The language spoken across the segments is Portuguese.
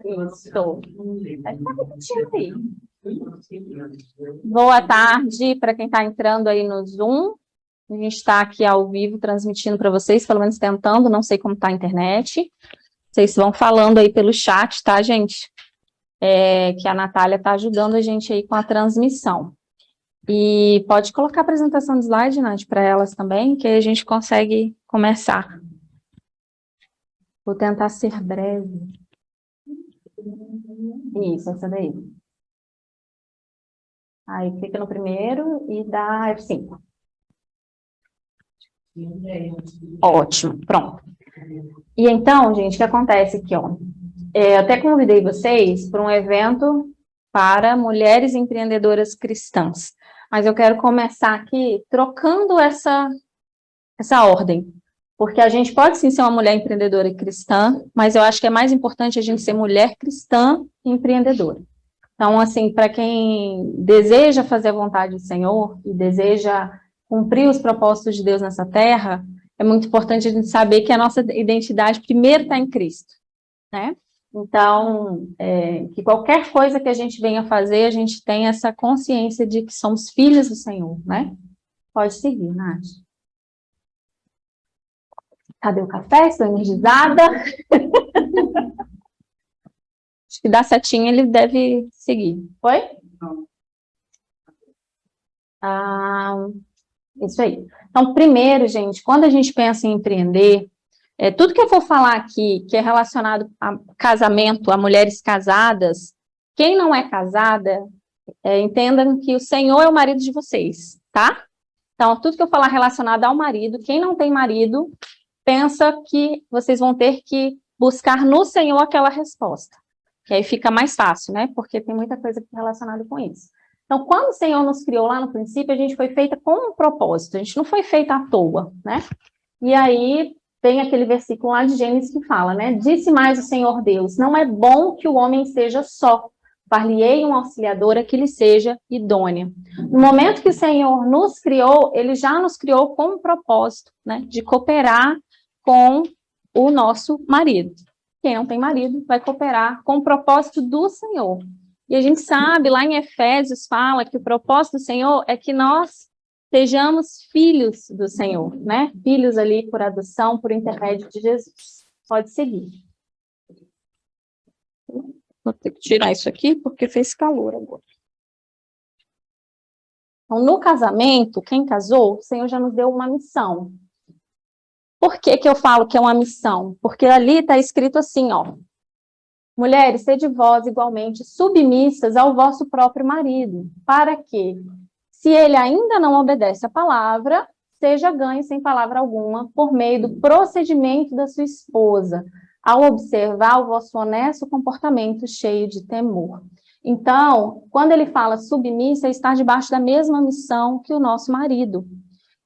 Isso. Vai ficar repetindo aí. Boa tarde para quem está entrando aí no Zoom. A gente está aqui ao vivo transmitindo para vocês, pelo menos tentando, não sei como está a internet. Vocês vão falando aí pelo chat, tá, gente? Que a Natália está ajudando a gente aí com a transmissão. E pode colocar a apresentação de slide, Nath, para elas também, que aí a gente consegue começar. Vou tentar ser breve. Isso, essa daí. Aí clica no primeiro e dá F5. Ótimo, pronto. E então, gente, o que acontece aqui, ó? Eu até convidei vocês para um evento para mulheres empreendedoras cristãs. Mas eu quero começar aqui trocando essa ordem. Porque a gente pode sim ser uma mulher empreendedora cristã, mas eu acho que é mais importante a gente ser mulher cristã e empreendedora. Então, assim, para quem deseja fazer a vontade do Senhor e deseja cumprir os propósitos de Deus nessa terra, é muito importante a gente saber que a nossa identidade primeiro está em Cristo, né? Então, que qualquer coisa que a gente venha fazer, a gente tem essa consciência de que somos filhos do Senhor, né? Pode seguir, Nath. Cadê o café? Estou energizada. Acho que dá setinha, ele deve seguir. Foi? Não. Isso aí. Então, primeiro, gente, quando a gente pensa em empreender, tudo que eu vou falar aqui, que é relacionado a casamento, a mulheres casadas, quem não é casada, entendam que o Senhor é o marido de vocês, tá? Então, tudo que eu falar relacionado ao marido, quem não tem marido, pensa que vocês vão ter que buscar no Senhor aquela resposta. Que aí fica mais fácil, né? Porque tem muita coisa relacionada com isso. Então, quando o Senhor nos criou lá no princípio, a gente foi feita com um propósito, a gente não foi feita à toa, né? E aí tem aquele versículo lá de Gênesis que fala, né? Disse mais o Senhor Deus, não é bom que o homem seja só, far-lhe-ei uma auxiliadora que lhe seja idônea. No momento que o Senhor nos criou, ele já nos criou com um propósito, né? De cooperar com o nosso marido. Quem não tem marido vai cooperar com o propósito do Senhor. E a gente sabe, lá em Efésios fala que o propósito do Senhor é que nós sejamos filhos do Senhor, né? Filhos ali por adoção, por intermédio de Jesus. Pode seguir. Vou ter que tirar isso aqui porque fez calor agora. Então, no casamento, quem casou, o Senhor já nos deu uma missão. Por que que eu falo que é uma missão? Porque ali está escrito assim, ó. Mulheres, sede vós igualmente submissas ao vosso próprio marido, para que, se ele ainda não obedece à palavra, seja ganho sem palavra alguma, por meio do procedimento da sua esposa, ao observar o vosso honesto comportamento cheio de temor. Então, quando ele fala submissa, está debaixo da mesma missão que o nosso marido.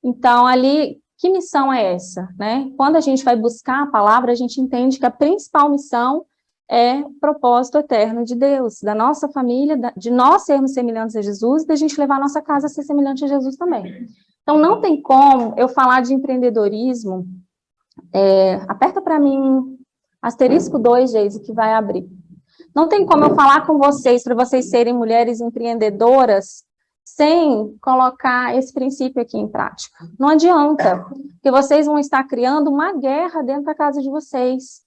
Então, ali, que missão é essa, né? Quando a gente vai buscar a palavra, a gente entende que a principal missão é o propósito eterno de Deus, da nossa família, de nós sermos semelhantes a Jesus e da gente levar a nossa casa a ser semelhante a Jesus também. Então, não tem como eu falar de empreendedorismo, aperta para mim, asterisco 2, Geise, que vai abrir. Não tem como eu falar com vocês, para vocês serem mulheres empreendedoras, sem colocar esse princípio aqui em prática. Não adianta, porque vocês vão estar criando uma guerra dentro da casa de vocês.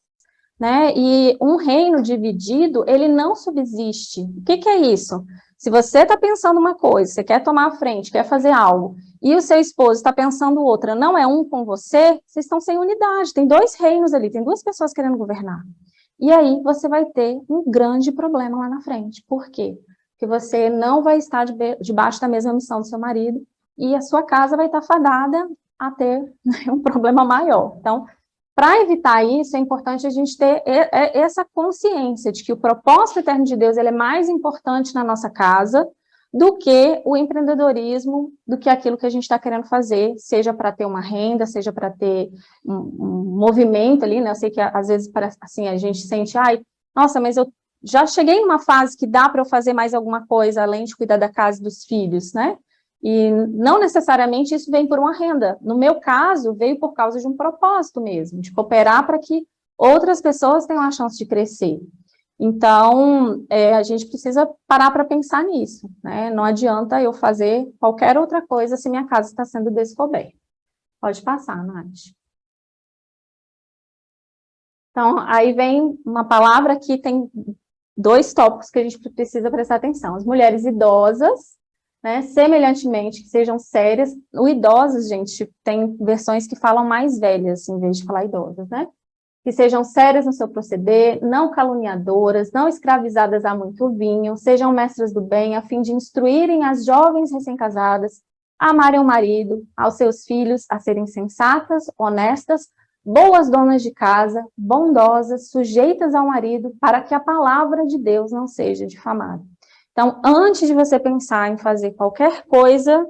Né? E um reino dividido, ele não subsiste. O que é isso? Se você está pensando uma coisa, você quer tomar a frente, quer fazer algo, e o seu esposo está pensando outra, não é um com você, vocês estão sem unidade, tem dois reinos ali, tem duas pessoas querendo governar. E aí você vai ter um grande problema lá na frente. Por quê? Porque você não vai estar debaixo da mesma missão do seu marido, e a sua casa vai estar fadada a ter, né, um problema maior. Então, para evitar isso, é importante a gente ter essa consciência de que o propósito eterno de Deus ele é mais importante na nossa casa do que o empreendedorismo, do que aquilo que a gente está querendo fazer, seja para ter uma renda, seja para ter um movimento ali, né? Eu sei que às vezes assim, a gente sente, ai, nossa, mas eu já cheguei numa fase que dá para eu fazer mais alguma coisa, além de cuidar da casa e dos filhos, né? E não necessariamente isso vem por uma renda. No meu caso, veio por causa de um propósito mesmo, de cooperar para que outras pessoas tenham a chance de crescer. Então, a gente precisa parar para pensar nisso, né? Não adianta eu fazer qualquer outra coisa se minha casa está sendo descoberta. Pode passar, Nath. Então, aí vem uma palavra que tem dois tópicos que a gente precisa prestar atenção. As mulheres idosas, né, semelhantemente, que sejam sérias. O idosos, gente, tem versões que falam mais velhas, em vez de falar idosas, né? Que sejam sérias no seu proceder, não caluniadoras, não escravizadas a muito vinho, sejam mestras do bem, a fim de instruírem as jovens recém-casadas a amarem o marido, aos seus filhos, a serem sensatas, honestas, boas donas de casa, bondosas, sujeitas ao marido, para que a palavra de Deus não seja difamada. Então, antes de você pensar em fazer qualquer coisa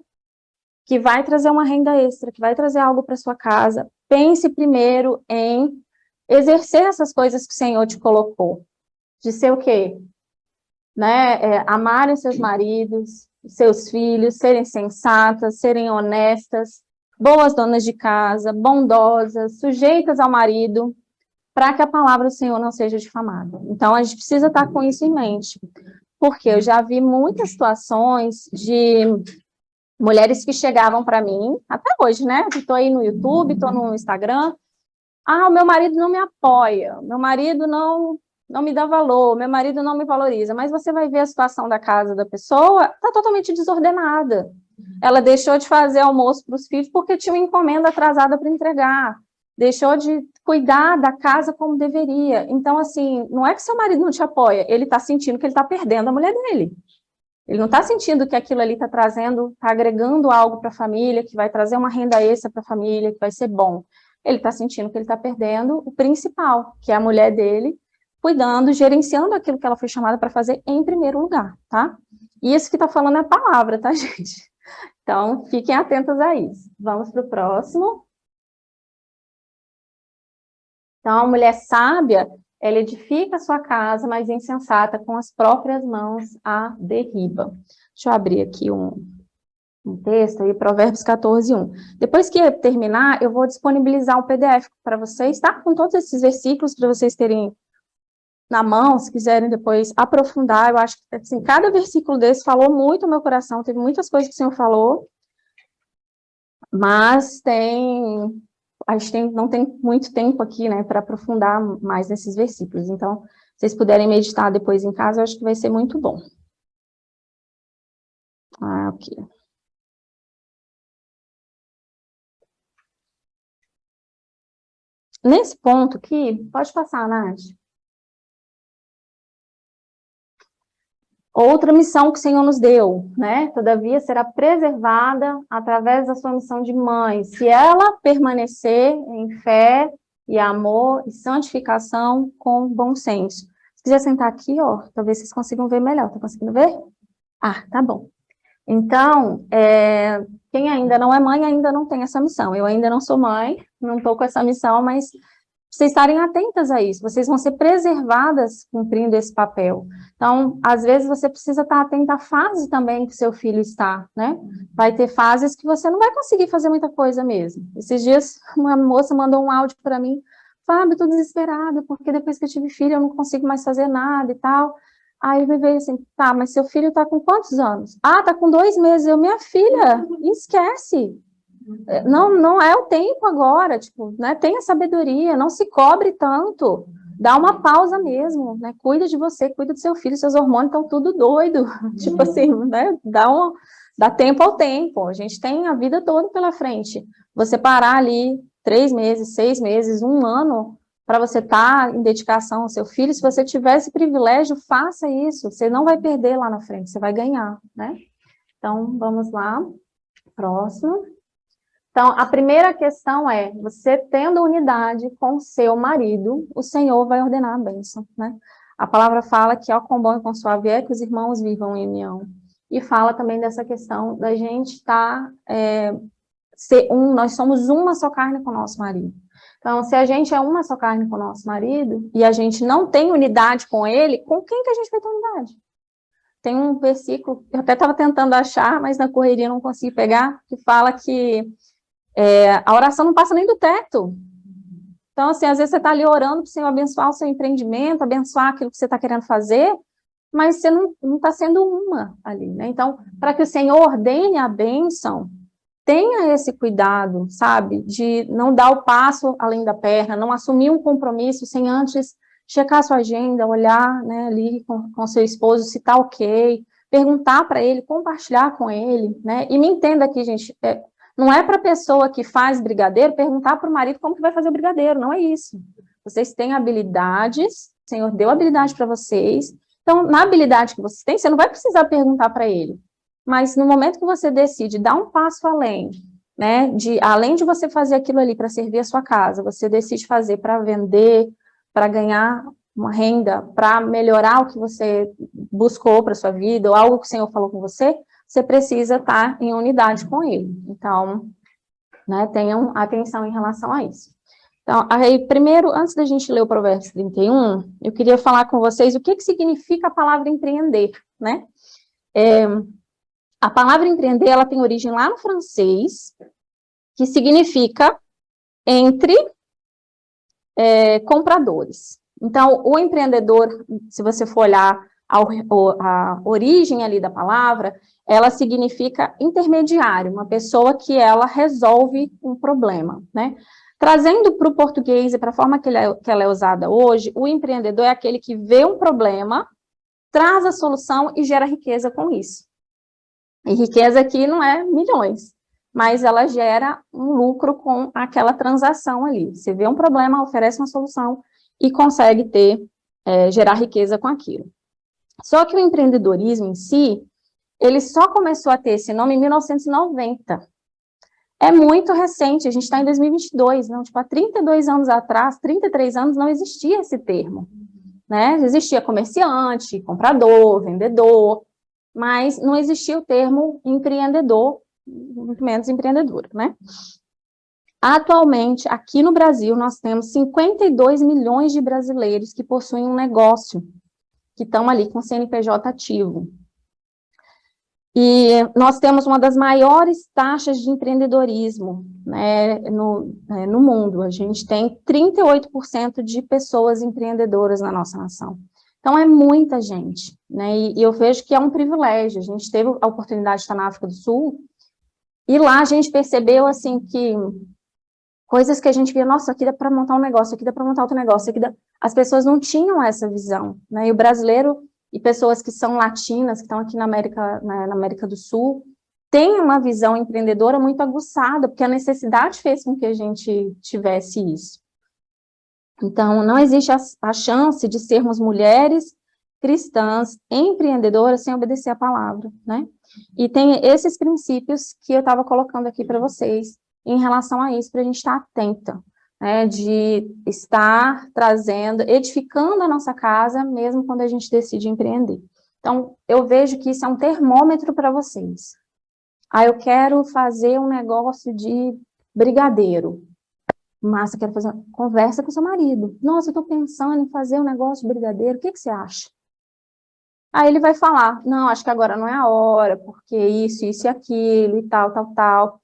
que vai trazer uma renda extra, que vai trazer algo para sua casa, pense primeiro em exercer essas coisas que o Senhor te colocou. De ser o quê? Né? Amarem seus maridos, seus filhos, serem sensatas, serem honestas, boas donas de casa, bondosas, sujeitas ao marido, para que a palavra do Senhor não seja difamada. Então, a gente precisa estar com isso em mente, porque eu já vi muitas situações de mulheres que chegavam para mim, até hoje, né? Estou aí no YouTube, estou no Instagram. Ah, o meu marido não me apoia, meu marido não me dá valor, meu marido não me valoriza. Mas você vai ver a situação da casa da pessoa, está totalmente desordenada. Ela deixou de fazer almoço para os filhos porque tinha uma encomenda atrasada para entregar. Deixou de cuidar da casa como deveria. Então, assim, não é que seu marido não te apoia, ele está sentindo que ele está perdendo a mulher dele. Ele não está sentindo que aquilo ali está trazendo, está agregando algo para a família, que vai trazer uma renda extra para a família, que vai ser bom. Ele está sentindo que ele está perdendo o principal, que é a mulher dele, cuidando, gerenciando aquilo que ela foi chamada para fazer em primeiro lugar, tá? E isso que está falando é a palavra, tá, gente? Então, fiquem atentos a isso. Vamos para o próximo. Então, a mulher sábia, ela edifica a sua casa, mas insensata, com as próprias mãos a derriba. Deixa eu abrir aqui um texto aí, Provérbios 14:1. Depois que terminar, eu vou disponibilizar um PDF para vocês, tá? Com todos esses versículos, para vocês terem na mão, se quiserem depois aprofundar. Eu acho que, assim, cada versículo desse falou muito ao meu coração, teve muitas coisas que o Senhor falou, mas a gente não tem muito tempo aqui, né, para aprofundar mais nesses versículos. Então, se vocês puderem meditar depois em casa, eu acho que vai ser muito bom. Ok. Nesse ponto aqui, pode passar, Nath. Outra missão que o Senhor nos deu, né? Todavia será preservada através da sua missão de mãe, se ela permanecer em fé e amor e santificação com bom senso. Se quiser sentar aqui, ó, talvez vocês consigam ver melhor. Tá conseguindo ver? Ah, tá bom. Então, quem ainda não é mãe ainda não tem essa missão. Eu ainda não sou mãe, não estou com essa missão, mas vocês estarem atentas a isso, vocês vão ser preservadas cumprindo esse papel. Então, às vezes, você precisa estar atenta à fase também que o seu filho está, né? Vai ter fases que você não vai conseguir fazer muita coisa mesmo. Esses dias, uma moça mandou um áudio para mim, Fábio, estou desesperada, porque depois que eu tive filho, eu não consigo mais fazer nada e tal. Aí me veio assim, tá, mas seu filho está com quantos anos? Ah, está com 2 meses. Eu, minha filha, esquece. Não é o tempo agora, tipo, né? Tenha sabedoria, não se cobre tanto, dá uma pausa mesmo, né? Cuida de você, cuida do seu filho, seus hormônios estão tudo doido, tipo assim, né? Dá tempo ao tempo, a gente tem a vida toda pela frente. Você parar ali 3 meses, 6 meses, 1 ano, para você estar em dedicação ao seu filho, se você tiver esse privilégio, faça isso, você não vai perder lá na frente, você vai ganhar, né? Então, vamos lá, próximo. Então, a primeira questão é, você tendo unidade com seu marido, o Senhor vai ordenar a bênção, né? A palavra fala que, ó, quão bom e quão suave é que os irmãos vivam em união. E fala também dessa questão da gente estar, nós somos uma só carne com o nosso marido. Então, se a gente é uma só carne com o nosso marido, e a gente não tem unidade com ele, com quem que a gente vai ter unidade? Tem um versículo, eu até estava tentando achar, mas na correria não consegui pegar, que fala que a oração não passa nem do teto. Então, assim, às vezes você está ali orando para o Senhor abençoar o seu empreendimento, abençoar aquilo que você está querendo fazer, mas você não está sendo uma ali, né? Então, para que o Senhor ordene a bênção, tenha esse cuidado, sabe? De não dar o passo além da perna, não assumir um compromisso sem antes checar sua agenda, olhar, né, ali com seu esposo se está ok, perguntar para ele, compartilhar com ele, né? E me entenda aqui, gente, não é para a pessoa que faz brigadeiro perguntar para o marido como que vai fazer o brigadeiro, não é isso. Vocês têm habilidades, o Senhor deu habilidade para vocês, então, na habilidade que vocês têm, você não vai precisar perguntar para ele. Mas no momento que você decide dar um passo além, né, além de você fazer aquilo ali para servir a sua casa, você decide fazer para vender, para ganhar uma renda, para melhorar o que você buscou para sua vida, ou algo que o Senhor falou com você, você precisa estar em unidade com ele. Então, né, tenham atenção em relação a isso. Então, aí, primeiro, antes da gente ler o Provérbios 31, eu queria falar com vocês o que significa a palavra empreender, né? A palavra empreender, ela tem origem lá no francês, que significa entre compradores. Então, o empreendedor, se você for olhar a origem ali da palavra, ela significa intermediário, uma pessoa que ela resolve um problema, né? Trazendo para o português e para a forma que ela é usada hoje, o empreendedor é aquele que vê um problema, traz a solução e gera riqueza com isso. E riqueza aqui não é milhões, mas ela gera um lucro com aquela transação ali. Você vê um problema, oferece uma solução e consegue gerar riqueza com aquilo. Só que o empreendedorismo em si, ele só começou a ter esse nome em 1990. É muito recente, a gente está em 2022, não? Tipo, há 32 anos atrás, 33 anos, não existia esse termo, né? Existia comerciante, comprador, vendedor, mas não existia o termo empreendedor, muito menos empreendedora, né? Atualmente, aqui no Brasil, nós temos 52 milhões de brasileiros que possuem um negócio, que estão ali com o CNPJ ativo. E nós temos uma das maiores taxas de empreendedorismo, né, no mundo. A gente tem 38% de pessoas empreendedoras na nossa nação. Então, é muita gente, né, e eu vejo que é um privilégio. A gente teve a oportunidade de estar na África do Sul, e lá a gente percebeu, assim, que coisas que a gente via, nossa, aqui dá para montar um negócio, aqui dá para montar outro negócio, aqui dá... As pessoas não tinham essa visão, né, e o brasileiro, e pessoas que são latinas, que estão aqui na América do Sul, têm uma visão empreendedora muito aguçada, porque a necessidade fez com que a gente tivesse isso. Então, não existe a chance de sermos mulheres cristãs, empreendedoras, sem obedecer a palavra, né? E tem esses princípios que eu estava colocando aqui para vocês, em relação a isso, para a gente estar atenta, né? De estar trazendo, edificando a nossa casa, mesmo quando a gente decide empreender. Então, eu vejo que isso é um termômetro para vocês. Ah, eu quero fazer um negócio de brigadeiro. Massa, quero fazer uma conversa com seu marido. Nossa, eu estou pensando em fazer um negócio de brigadeiro, o que você acha? Aí ele vai falar, não, acho que agora não é a hora, porque isso e aquilo, e tal, tal, tal.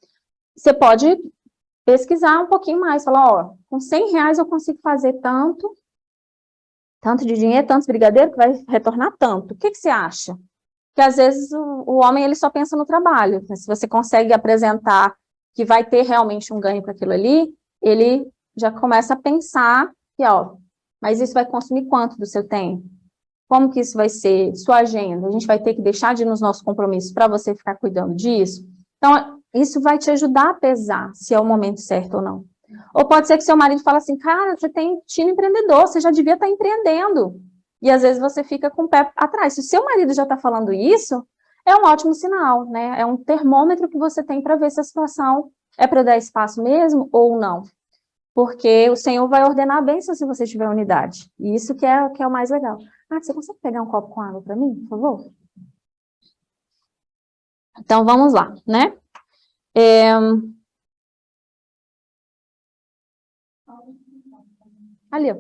Você pode pesquisar um pouquinho mais, falar, ó, com R$100 eu consigo fazer tanto de dinheiro, tantos brigadeiros, que vai retornar tanto. O que você acha? Porque às vezes o homem, ele só pensa no trabalho. Se você consegue apresentar que vai ter realmente um ganho com aquilo ali, ele já começa a pensar que, ó, mas isso vai consumir quanto do seu tempo? Como que isso vai ser? Sua agenda? A gente vai ter que deixar de ir nos nossos compromissos para você ficar cuidando disso? Então, isso vai te ajudar a pesar se é o momento certo ou não. Ou pode ser que seu marido fale assim, cara, você tem time empreendedor, você já devia estar empreendendo. E às vezes você fica com o pé atrás. Se o seu marido já está falando isso, é um ótimo sinal, né? É um termômetro que você tem para ver se a situação é para dar espaço mesmo ou não. Porque o Senhor vai ordenar a bênção se você tiver unidade. E isso que é o mais legal. Ah, você consegue pegar um copo com água para mim, por favor? Então, vamos lá, né? Ali, ó.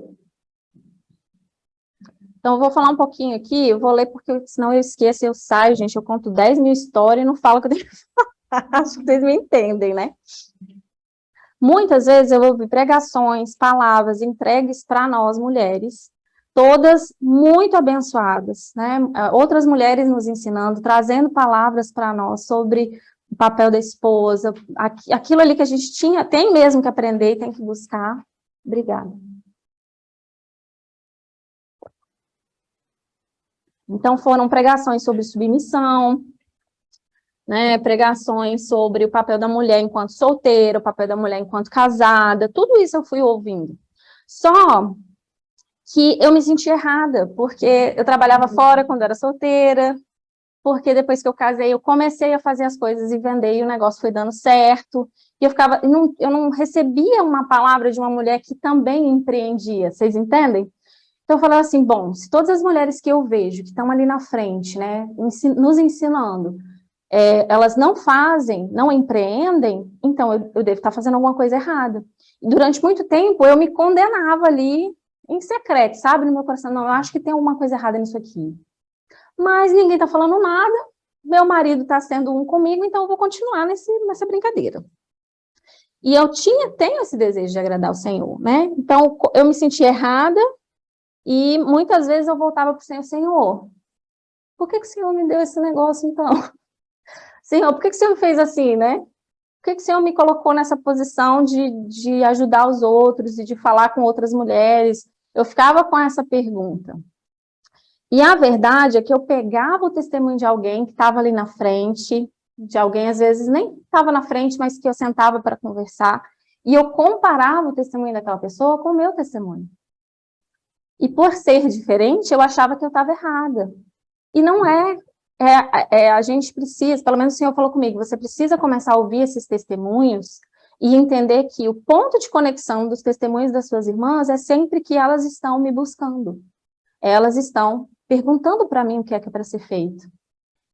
Então, eu vou falar um pouquinho aqui, eu vou ler porque senão eu esqueço, eu saio, gente, eu conto 10 mil histórias e não falo que eu tenho que falar. Acho que vocês me entendem, né? Muitas vezes eu ouvi pregações, palavras entregues para nós mulheres, todas muito abençoadas, né? Outras mulheres nos ensinando, trazendo palavras para nós sobre o papel da esposa, aquilo ali que a gente tem mesmo que aprender e tem que buscar. Obrigada. Então, foram pregações sobre submissão, né, pregações sobre o papel da mulher enquanto solteira, o papel da mulher enquanto casada, tudo isso eu fui ouvindo. Só que eu me senti errada, porque eu trabalhava fora quando era solteira, porque depois que eu casei, eu comecei a fazer as coisas e vender, e o negócio foi dando certo, e eu não recebia uma palavra de uma mulher que também empreendia, vocês entendem? Então eu falei assim, bom, se todas as mulheres que eu vejo, que estão ali na frente, né, nos ensinando, elas não fazem, não empreendem, então eu devo estar fazendo alguma coisa errada. E durante muito tempo eu me condenava ali em secreto, sabe, no meu coração, não, eu acho que tem alguma coisa errada nisso aqui. Mas ninguém está falando nada, meu marido está sendo um comigo, então eu vou continuar nessa brincadeira. E eu tenho esse desejo de agradar o Senhor, né? Então eu me senti errada e muitas vezes eu voltava para o Senhor, por que o Senhor me deu esse negócio então? Senhor, por que o Senhor me fez assim, né? Por que o Senhor me colocou nessa posição de ajudar os outros e de falar com outras mulheres? Eu ficava com essa pergunta. E a verdade é que eu pegava o testemunho de alguém que estava ali na frente, de alguém, às vezes, nem estava na frente, mas que eu sentava para conversar, e eu comparava o testemunho daquela pessoa com o meu testemunho. E por ser diferente, eu achava que eu estava errada. E não é. A gente precisa, pelo menos o Senhor falou comigo, você precisa começar a ouvir esses testemunhos e entender que o ponto de conexão dos testemunhos das suas irmãs é sempre que elas estão me buscando. Elas estão perguntando para mim o que é para ser feito.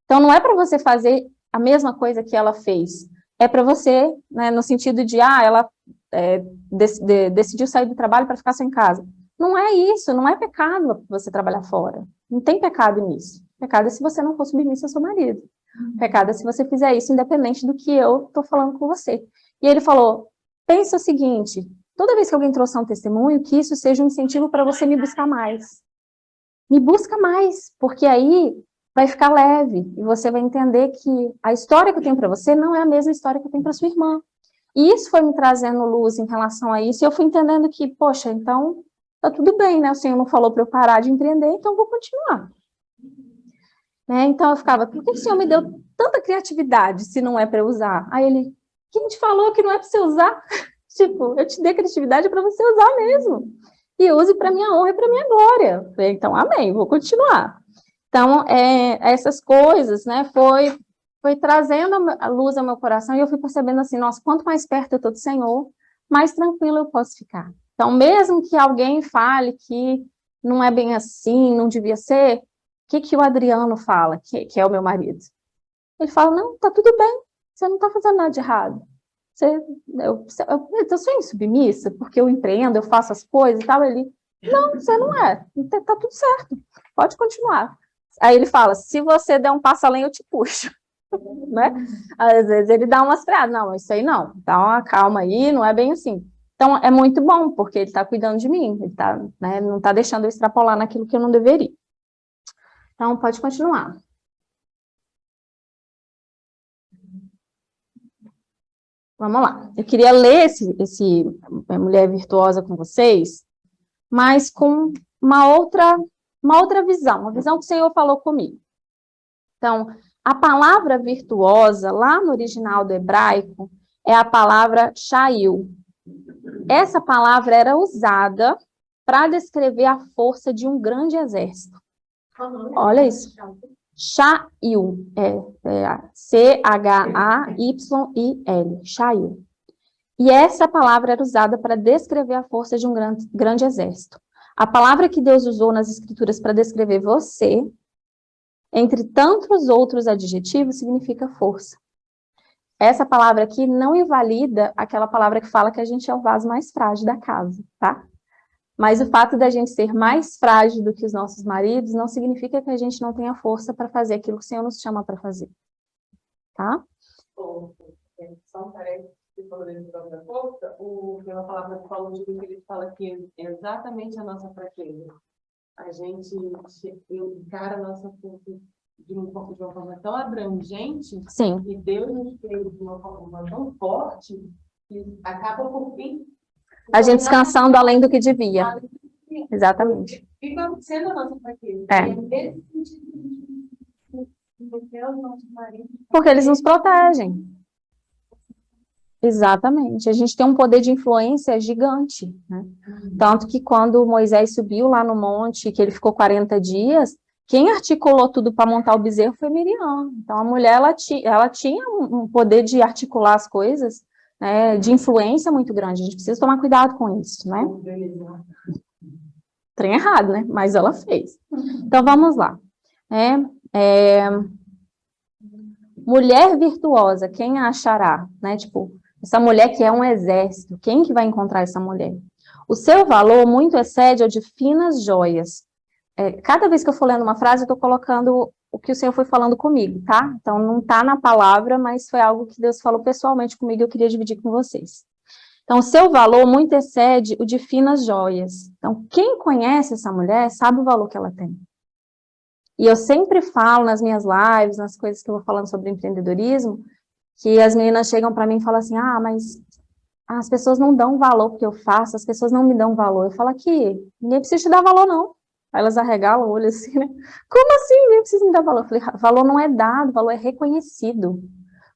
Então, não é para você fazer a mesma coisa que ela fez. É para você, né, no sentido de, ela decidiu sair do trabalho para ficar só em casa. Não é isso, não é pecado você trabalhar fora. Não tem pecado nisso. Pecado é se você não for submissa ao seu marido. Pecado é se você fizer isso independente do que eu estou falando com você. E ele falou, pensa o seguinte, toda vez que alguém trouxer um testemunho, que isso seja um incentivo para você me buscar mais. Me busca mais, porque aí vai ficar leve, e você vai entender que a história que eu tenho para você não é a mesma história que eu tenho para sua irmã. E isso foi me trazendo luz em relação a isso, e eu fui entendendo que, poxa, então, tá tudo bem, né? O Senhor não falou para eu parar de empreender, então eu vou continuar. Né? Então eu ficava, por que o Senhor me deu tanta criatividade se não é para eu usar? Aí ele, quem te falou que não é para você usar? Tipo, eu te dei criatividade para você usar mesmo. E use para minha honra e para minha glória. Falei, então, amém, vou continuar. Então, essas coisas, né, foi trazendo a luz ao meu coração, e eu fui percebendo assim, nossa, quanto mais perto eu estou do Senhor, mais tranquila eu posso ficar. Então, mesmo que alguém fale que não é bem assim, não devia ser, o que o Adriano fala, que é o meu marido? Ele fala, não, tá tudo bem, você não está fazendo nada de errado. Eu sou insubmissa, porque eu empreendo, eu faço as coisas e tal. Ele, não, você não é, tá tudo certo, pode continuar. Aí ele fala, se você der um passo além, eu te puxo. Né? Às vezes ele dá umas freadas, não, isso aí não, dá uma calma aí, não é bem assim. Então é muito bom, porque ele está cuidando de mim, ele tá, né, não está deixando eu extrapolar naquilo que eu não deveria. Então pode continuar. Vamos lá. Eu queria ler esse Mulher Virtuosa com vocês, mas com uma outra visão, uma visão que o Senhor falou comigo. Então, a palavra virtuosa, lá no original do hebraico, é a palavra shail. Essa palavra era usada para descrever a força de um grande exército. Olha isso. Shail, C-H-A-Y-I-L, shail. E essa palavra era usada para descrever a força de um grande exército. A palavra que Deus usou nas Escrituras para descrever você, entre tantos outros adjetivos, significa força. Essa palavra aqui não invalida aquela palavra que fala que a gente é o vaso mais frágil da casa, tá? Mas o fato da gente ser mais frágil do que os nossos maridos não significa que a gente não tenha força para fazer aquilo que o Senhor nos chama para fazer, tá? Só parece que você falou da própria força, pela palavra que falou de que ele fala que é exatamente a nossa fraqueza. A gente encara a nossa força de uma forma tão abrangente, Sim. e Deus nos fez de uma forma tão forte, que acaba por fim. A gente descansando além do que devia. Exatamente. Fica sendo a nossa fraqueza. É. E é nesse sentido que os nossos maridos. Porque eles nos protegem. Exatamente. A gente tem um poder de influência gigante, né? Tanto que quando Moisés subiu lá no monte, que ele ficou 40 dias, quem articulou tudo para montar o bezerro foi Miriam. Então, a mulher, ela tinha um poder de articular as coisas, né, de influência muito grande. A gente precisa tomar cuidado com isso, né? Trem errado, né? Mas ela fez. Então, vamos lá. Mulher virtuosa, quem a achará? Né? Tipo, essa mulher que é um exército, quem que vai encontrar essa mulher? O seu valor muito excede ao de finas joias. Cada vez que eu for lendo uma frase, eu estou colocando o que o Senhor foi falando comigo, tá? Então, não está na palavra, mas foi algo que Deus falou pessoalmente comigo e eu queria dividir com vocês. Então, o seu valor muito excede o de finas joias. Então, quem conhece essa mulher sabe o valor que ela tem. E eu sempre falo nas minhas lives, nas coisas que eu vou falando sobre empreendedorismo, que as meninas chegam para mim e falam assim, mas as pessoas não dão valor porque eu faço, as pessoas não me dão valor. Eu falo aqui, ninguém precisa te dar valor, não. Aí elas arregalam o olho assim, né? Como assim ninguém precisa me dar valor? Eu falei, valor não é dado, valor é reconhecido.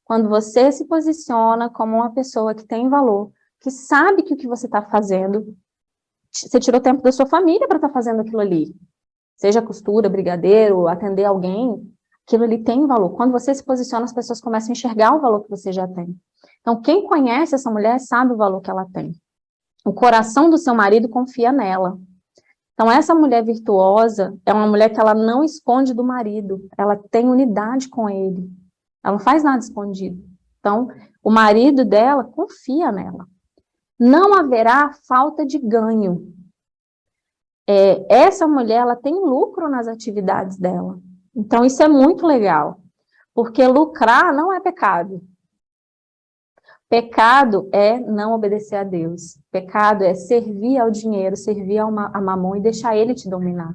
Quando você se posiciona como uma pessoa que tem valor, que sabe que o que você está fazendo, você tirou tempo da sua família para estar fazendo aquilo ali. Seja costura, brigadeiro, atender alguém, aquilo ali tem valor. Quando você se posiciona, as pessoas começam a enxergar o valor que você já tem. Então, quem conhece essa mulher sabe o valor que ela tem. O coração do seu marido confia nela. Então, essa mulher virtuosa é uma mulher que ela não esconde do marido, ela tem unidade com ele. Ela não faz nada escondido. Então, o marido dela confia nela. Não haverá falta de ganho. Essa mulher, ela tem lucro nas atividades dela. Então, isso é muito legal. Porque lucrar não é pecado. Pecado é não obedecer a Deus. Pecado é servir ao dinheiro, servir a mamon e deixar ele te dominar.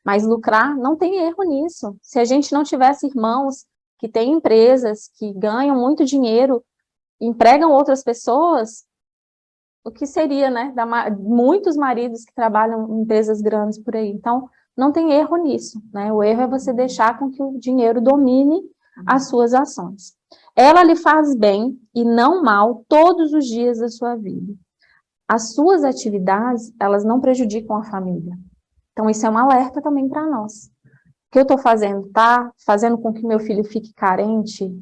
Mas lucrar, não tem erro nisso. Se a gente não tivesse irmãos que têm empresas, que ganham muito dinheiro, empregam outras pessoas, o que seria, né? Muitos maridos que trabalham em empresas grandes por aí. Então, não tem erro nisso, né? O erro é você deixar com que o dinheiro domine as suas ações. Ela lhe faz bem e não mal todos os dias da sua vida. As suas atividades, elas não prejudicam a família. Então, isso é um alerta também para nós. O que eu estou fazendo, tá fazendo com que meu filho fique carente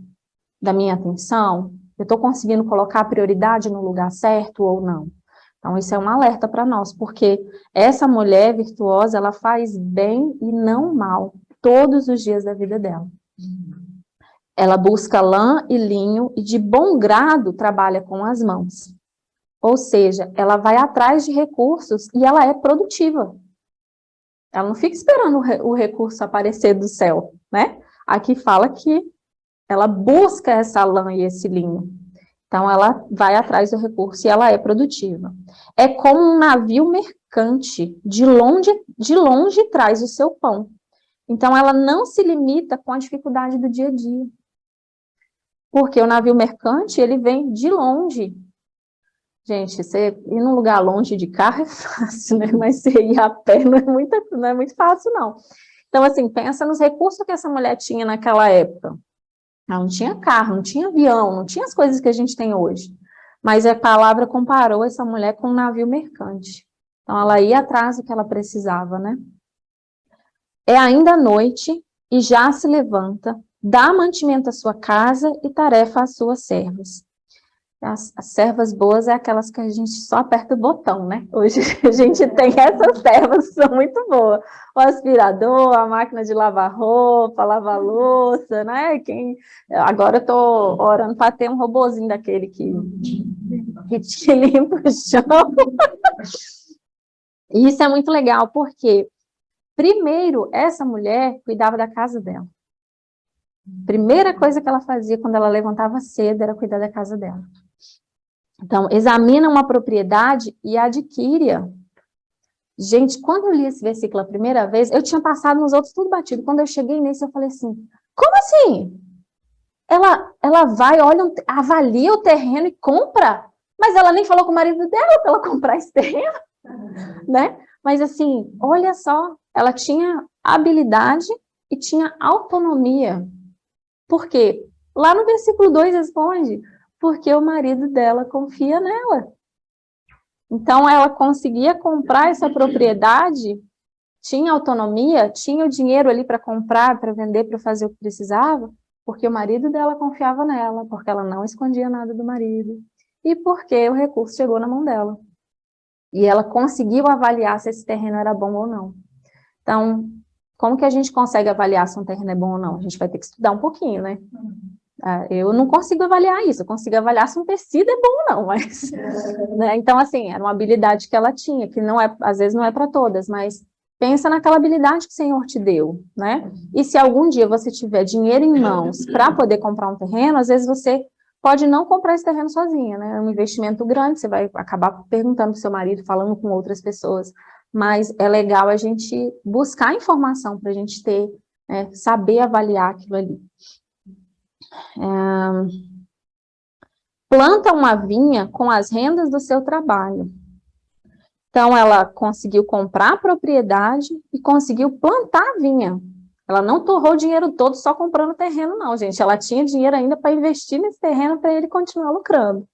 da minha atenção? Eu estou conseguindo colocar a prioridade no lugar certo ou não? Então, isso é um alerta para nós, porque essa mulher virtuosa, ela faz bem e não mal todos os dias da vida dela. Ela busca lã e linho e de bom grado trabalha com as mãos. Ou seja, ela vai atrás de recursos e ela é produtiva. Ela não fica esperando o recurso aparecer do céu, né? Aqui fala que ela busca essa lã e esse linho. Então, ela vai atrás do recurso e ela é produtiva. É como um navio mercante, de longe traz o seu pão. Então, ela não se limita com a dificuldade do dia a dia. Porque o navio mercante, ele vem de longe. Gente, você ir num lugar longe de carro é fácil, né? Mas você ir a pé não é muito fácil, não. Então, assim, pensa nos recursos que essa mulher tinha naquela época. Ela não tinha carro, não tinha avião, não tinha as coisas que a gente tem hoje. Mas a palavra comparou essa mulher com um navio mercante. Então, ela ia atrás do que ela precisava, né? É ainda noite e já se levanta, dá mantimento à sua casa e tarefa às suas servas. As servas boas é aquelas que a gente só aperta o botão, né? Hoje a gente tem essas servas que são muito boas. O aspirador, a máquina de lavar roupa, lavar louça, né? Agora eu tô orando para ter um robozinho daquele que limpa o chão. E isso é muito legal, porque primeiro, essa mulher cuidava da casa dela. Primeira coisa que ela fazia quando ela levantava cedo era cuidar da casa dela. Então, examina uma propriedade e adquire-a. Gente, quando eu li esse versículo a primeira vez, eu tinha passado nos outros tudo batido. Quando eu cheguei nesse, eu falei assim, como assim? Ela vai, olha, avalia o terreno e compra? Mas ela nem falou com o marido dela para ela comprar esse terreno, né? Mas assim, olha só, ela tinha habilidade e tinha autonomia. Por quê? Lá no versículo 2 responde, porque o marido dela confia nela. Então, ela conseguia comprar essa propriedade, tinha autonomia, tinha o dinheiro ali para comprar, para vender, para fazer o que precisava, porque o marido dela confiava nela, porque ela não escondia nada do marido, e porque o recurso chegou na mão dela. E ela conseguiu avaliar se esse terreno era bom ou não. Então, como que a gente consegue avaliar se um terreno é bom ou não? A gente vai ter que estudar um pouquinho, né? Eu não consigo avaliar isso, eu consigo avaliar se um tecido é bom ou não, mas... né? Então, assim, era uma habilidade que ela tinha, que não é, às vezes não é para todas, mas pensa naquela habilidade que o Senhor te deu, né? E se algum dia você tiver dinheiro em mãos para poder comprar um terreno, às vezes você pode não comprar esse terreno sozinha, né? É um investimento grande, você vai acabar perguntando para o seu marido, falando com outras pessoas, mas é legal a gente buscar informação para a gente ter, saber avaliar aquilo ali. Planta uma vinha com as rendas do seu trabalho. Então, ela conseguiu comprar a propriedade e conseguiu plantar a vinha. Ela não torrou o dinheiro todo só comprando terreno, não, gente. Ela tinha dinheiro ainda para investir nesse terreno para ele continuar lucrando.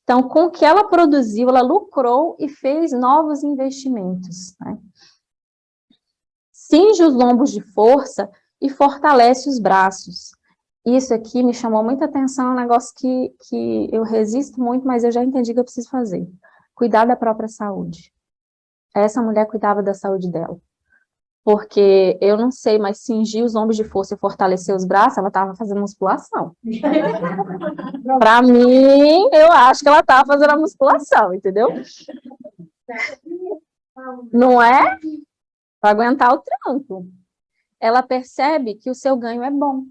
Então, com o que ela produziu, ela lucrou e fez novos investimentos, né? Cinge os lombos de força e fortalece os braços. Isso aqui me chamou muita atenção, é um negócio que eu resisto muito, mas eu já entendi que eu preciso fazer. Cuidar da própria saúde. Essa mulher cuidava da saúde dela. Porque eu não sei, mas cingir os ombros de força e fortalecer os braços, ela estava fazendo musculação. Para mim, eu acho que ela estava fazendo a musculação, entendeu? Não é? Para aguentar o tranco. Ela percebe que o seu ganho é bom.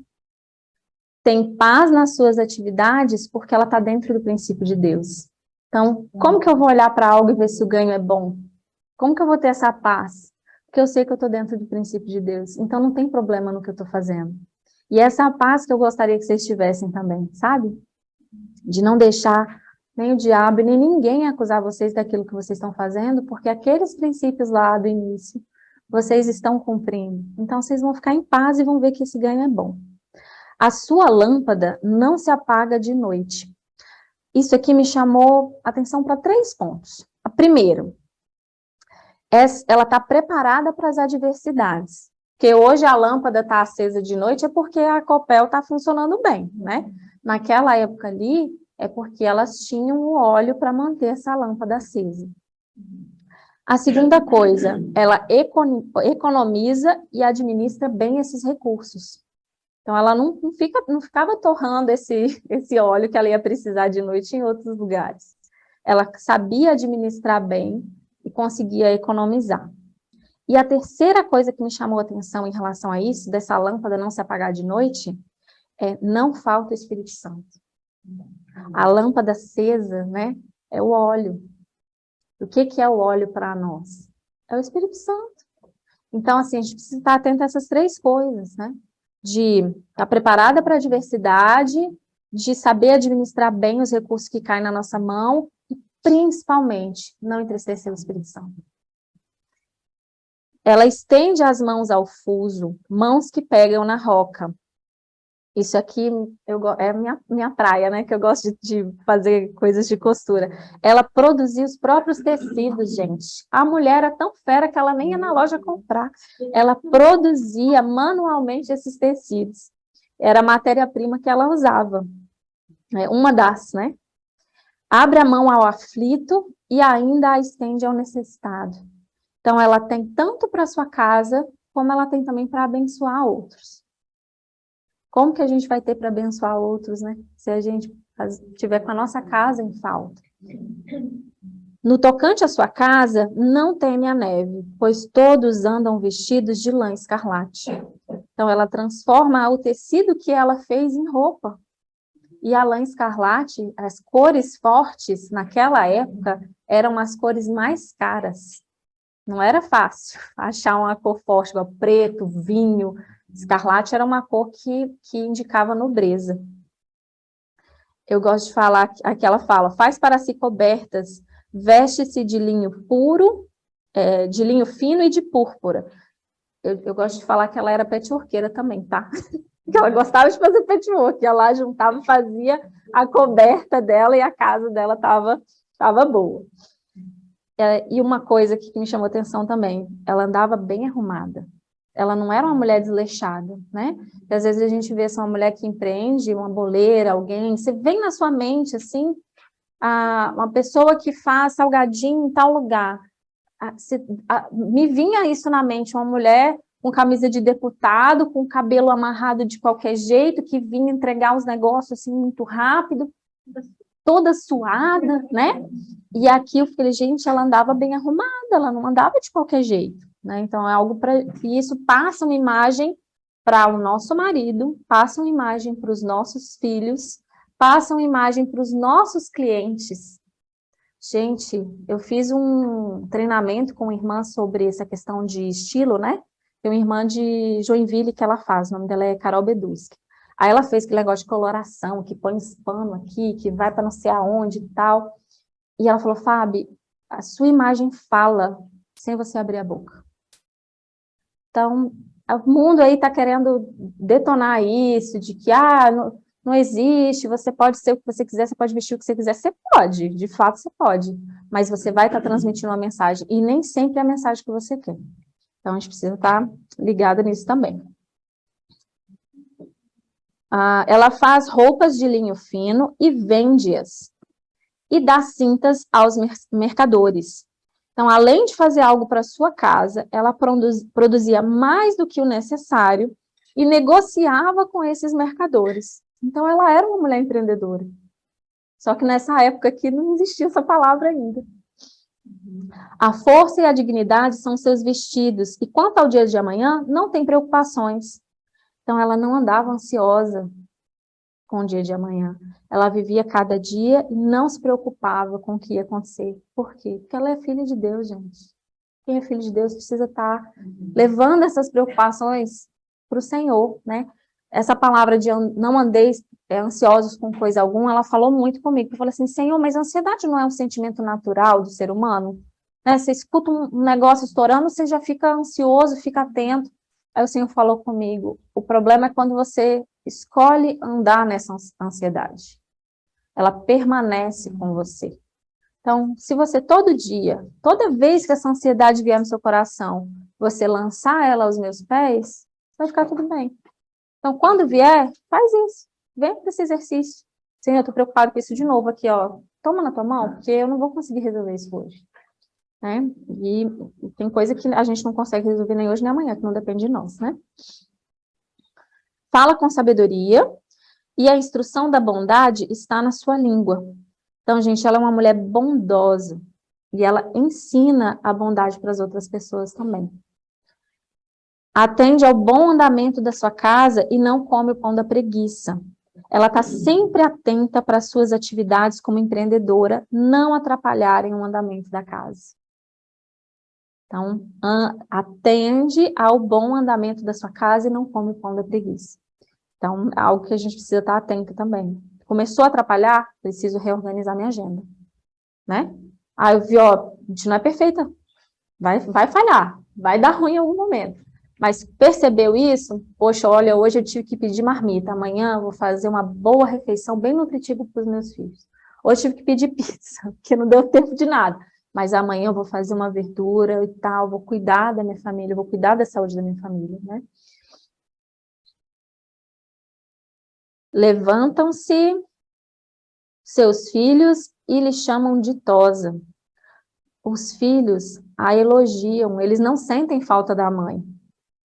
Tem paz nas suas atividades porque ela está dentro do princípio de Deus. Então, como que eu vou olhar para algo e ver se o ganho é bom? Como que eu vou ter essa paz? Porque eu sei que eu estou dentro do princípio de Deus. Então, não tem problema no que eu estou fazendo. E essa é a paz que eu gostaria que vocês tivessem também, sabe? De não deixar nem o diabo, nem ninguém acusar vocês daquilo que vocês estão fazendo, porque aqueles princípios lá do início, vocês estão cumprindo. Então, vocês vão ficar em paz e vão ver que esse ganho é bom. A sua lâmpada não se apaga de noite. Isso aqui me chamou atenção para 3 pontos. Primeiro, ela está preparada para as adversidades. Porque hoje a lâmpada está acesa de noite é porque a Copel está funcionando bem, né? Naquela época ali, é porque elas tinham o óleo para manter essa lâmpada acesa. A segunda coisa, ela economiza e administra bem esses recursos. Então, ela não ficava torrando esse óleo que ela ia precisar de noite em outros lugares. Ela sabia administrar bem e conseguia economizar. E a terceira coisa que me chamou a atenção em relação a isso, dessa lâmpada não se apagar de noite, não falta o Espírito Santo. A lâmpada acesa, né, é o óleo. O que é o óleo para nós? É o Espírito Santo. Então, assim, a gente precisa estar atento a essas 3 coisas, né? De estar preparada para a adversidade, de saber administrar bem os recursos que caem na nossa mão e, principalmente, não entristecer o Espírito Santo. Ela estende as mãos ao fuso, mãos que pegam na roca. Isso aqui é minha praia, né? Que eu gosto de fazer coisas de costura. Ela produzia os próprios tecidos, gente. A mulher era tão fera que ela nem ia na loja comprar. Ela produzia manualmente esses tecidos. Era a matéria-prima que ela usava. Uma das, né? Abre a mão ao aflito e ainda a estende ao necessitado. Então, ela tem tanto para sua casa, como ela tem também para abençoar outros. Como que a gente vai ter para abençoar outros, né? Se a gente estiver com a nossa casa em falta. No tocante à sua casa, não teme a neve, pois todos andam vestidos de lã escarlate. Então, ela transforma o tecido que ela fez em roupa. E a lã escarlate, as cores fortes, naquela época, eram as cores mais caras. Não era fácil achar uma cor forte, igual preto, vinho. Escarlate era uma cor que indicava nobreza. Eu gosto de falar, aqui ela fala, faz para si cobertas, veste-se de linho puro, de linho fino e de púrpura. Eu gosto de falar que ela era patchworkeira também, tá? Que ela gostava de fazer patchwork, ela juntava e fazia a coberta dela e a casa dela estava boa. E uma coisa que me chamou atenção também, ela andava bem arrumada. Ela não era uma mulher desleixada, né? Porque às vezes a gente vê essa uma mulher que empreende, uma boleira, alguém, você vem na sua mente, assim, uma pessoa que faz salgadinho em tal lugar. Me vinha isso na mente, uma mulher com camisa de deputado, com cabelo amarrado de qualquer jeito, que vinha entregar os negócios assim muito rápido, toda suada, né? E aqui eu falei, gente, ela andava bem arrumada, ela não andava de qualquer jeito, né? Então é algo para isso passa uma imagem para o nosso marido, passa uma imagem para os nossos filhos, passa uma imagem para os nossos clientes. Gente, eu fiz um treinamento com uma irmã sobre essa questão de estilo, né? Tem uma irmã de Joinville que ela faz, o nome dela é Carol Beduski. Aí ela fez aquele negócio de coloração, que põe pano aqui, que vai para não sei aonde e tal. E ela falou, Fábio, a sua imagem fala sem você abrir a boca. Então, o mundo aí está querendo detonar isso, de que, não existe, você pode ser o que você quiser, você pode vestir o que você quiser. Você pode, de fato você pode. Mas você vai estar transmitindo uma mensagem, e nem sempre é a mensagem que você quer. Então, a gente precisa estar ligada nisso também. Ela faz roupas de linho fino e vende-as. E dá cintas aos mercadores. Então, além de fazer algo para sua casa, ela produzia mais do que o necessário e negociava com esses mercadores. Então, ela era uma mulher empreendedora. Só que nessa época aqui não existia essa palavra ainda. A força e a dignidade são seus vestidos, e quanto ao dia de amanhã, não tem preocupações. Então, ela não andava ansiosa com o dia de amanhã. Ela vivia cada dia e não se preocupava com o que ia acontecer. Por quê? Porque ela é filha de Deus, gente. Quem é filho de Deus precisa estar levando essas preocupações para o Senhor, né? Essa palavra de não andeis ansiosos com coisa alguma, ela falou muito comigo. Eu falei assim, Senhor, mas a ansiedade não é um sentimento natural do ser humano? Né? Você escuta um negócio estourando, você já fica ansioso, fica atento. Aí o Senhor falou comigo, o problema é quando você escolhe andar nessa ansiedade. Ela permanece com você. Então, se você todo dia, toda vez que essa ansiedade vier no seu coração, você lançar ela aos meus pés, vai ficar tudo bem. Então, quando vier, faz isso. Vem para esse exercício. Senhor, eu estou preocupado com isso de novo aqui, ó. Toma na tua mão, porque eu não vou conseguir resolver isso hoje. Né? E tem coisa que a gente não consegue resolver nem hoje nem amanhã, que não depende de nós, né? Fala com sabedoria, e a instrução da bondade está na sua língua. Então, gente, ela é uma mulher bondosa, e ela ensina a bondade para as outras pessoas também. Atende ao bom andamento da sua casa e não come o pão da preguiça. Ela está sempre atenta para as suas atividades como empreendedora não atrapalharem o andamento da casa. Então, atende ao bom andamento da sua casa e não come o pão da preguiça. Então, é algo que a gente precisa estar atento também. Começou a atrapalhar, preciso reorganizar minha agenda. Né? Aí eu vi, ó, a gente não é perfeita. Vai falhar, vai dar ruim em algum momento. Mas percebeu isso? Poxa, olha, hoje eu tive que pedir marmita. Amanhã eu vou fazer uma boa refeição, bem nutritiva para os meus filhos. Hoje eu tive que pedir pizza, porque não deu tempo de nada. Mas amanhã eu vou fazer uma verdura e tal, vou cuidar da minha família, vou cuidar da saúde da minha família, né? Levantam-se seus filhos e lhe chamam ditosa. Os filhos a elogiam, eles não sentem falta da mãe.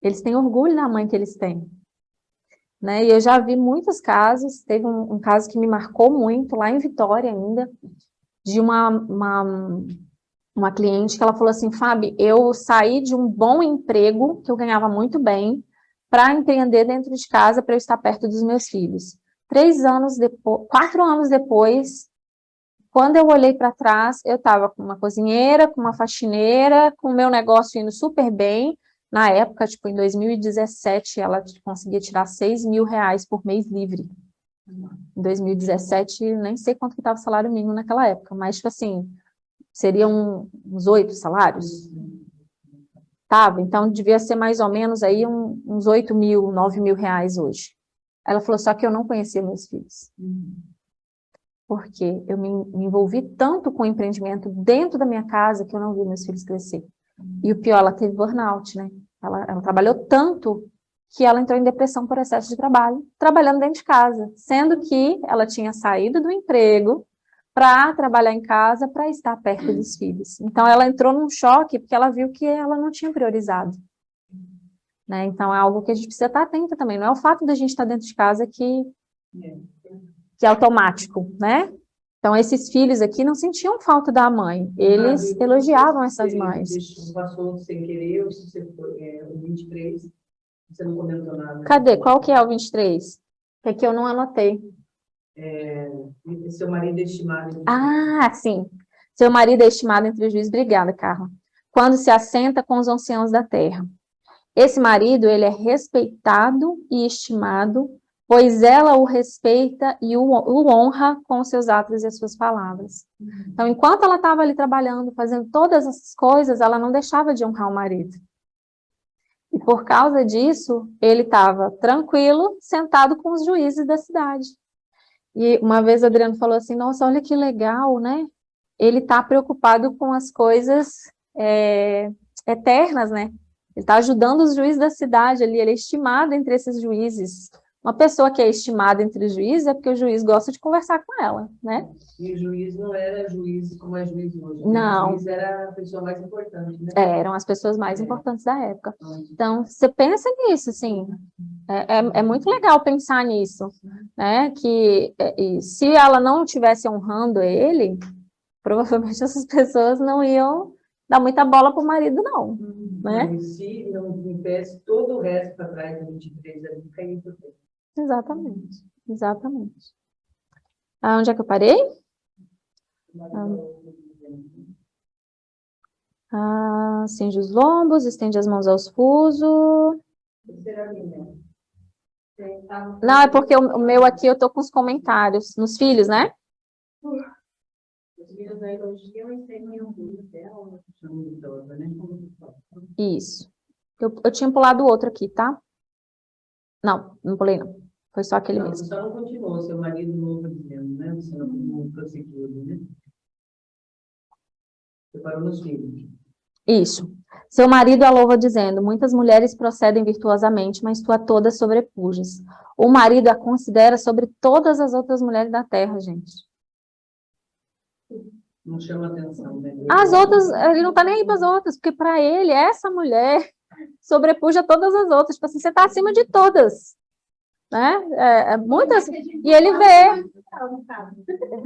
Eles têm orgulho da mãe que eles têm. Né? E eu já vi muitos casos, teve um caso que me marcou muito, lá em Vitória ainda, de uma cliente que ela falou assim, Fábio, eu saí de um bom emprego, que eu ganhava muito bem, para empreender dentro de casa, para eu estar perto dos meus filhos. 4 anos depois, quando eu olhei para trás, eu estava com uma cozinheira, com uma faxineira, com o meu negócio indo super bem. Na época, tipo, em 2017, ela conseguia tirar R$ 6.000 por mês livre. Em 2017, nem sei quanto que estava o salário mínimo naquela época, mas, tipo assim, seriam uns 8 salários. Tava, então devia ser mais ou menos aí uns 8.000, R$ 9.000 hoje. Ela falou, só que eu não conhecia meus filhos. Porque eu me envolvi tanto com o empreendimento dentro da minha casa que eu não vi meus filhos crescer. E o pior, ela teve burnout, né? Ela trabalhou tanto que ela entrou em depressão por excesso de trabalho, trabalhando dentro de casa, sendo que ela tinha saído do emprego para trabalhar em casa, para estar perto dos filhos. Então, ela entrou num choque porque ela viu que ela não tinha priorizado. Né? Então, é algo que a gente precisa estar atenta também. Não é o fato da gente estar dentro de casa que é automático, né? Então, esses filhos aqui não sentiam falta da mãe, eles elogiavam essas mães. Passou sem querer, ou se você foi, o 23, você não comentou nada. Cadê? Qual que é o 23? Que aqui eu não anotei. Seu marido é estimado. Ah, sim. Seu marido é estimado entre os juízes. Obrigada, Carla. Quando se assenta com os anciãos da terra. Esse marido, ele é respeitado e estimado, pois ela o respeita e o honra com os seus atos e as suas palavras. Então, enquanto ela estava ali trabalhando, fazendo todas essas coisas, ela não deixava de honrar o marido. E por causa disso, ele estava tranquilo, sentado com os juízes da cidade. E uma vez o Adriano falou assim, nossa, olha que legal, né? Ele está preocupado com as coisas eternas, né? Ele está ajudando os juízes da cidade ali, ele é estimado entre esses juízes. Uma pessoa que é estimada entre os juízes é porque o juiz gosta de conversar com ela, né? E o juiz não era juiz como é juiz hoje. Não. O juiz era a pessoa mais importante, né? Eram as pessoas mais importantes da época. Então, você pensa nisso, assim, é muito legal pensar nisso, né? Que se ela não estivesse honrando ele, provavelmente essas pessoas não iam dar muita bola para o marido, não, né? E se não tivesse todo o resto para trás do 23, ali caiu por terra. Exatamente, exatamente. Onde é que eu parei? Cinge os lombos, estende as mãos aos fusos. Não, é porque o meu aqui eu tô com os comentários, nos filhos, né? Os filhos da elogiam e tem orgulho dela, né? Isso. Eu tinha pulado o outro aqui, tá? Não, não pulei não. Foi só aquele mesmo. Só não continuou, seu marido louva dizendo, né? Você não prosseguiu, né? Você parou nos filhos. Isso. Seu marido a louva dizendo, muitas mulheres procedem virtuosamente, mas tu a todas sobrepujas. O marido a considera sobre todas as outras mulheres da terra, gente. Não chama atenção, né? As outras, ele não tá nem aí para as outras, porque para ele, essa mulher sobrepuja todas as outras. Tipo assim, você tá acima de todas. Né? Muitas. E ele vê.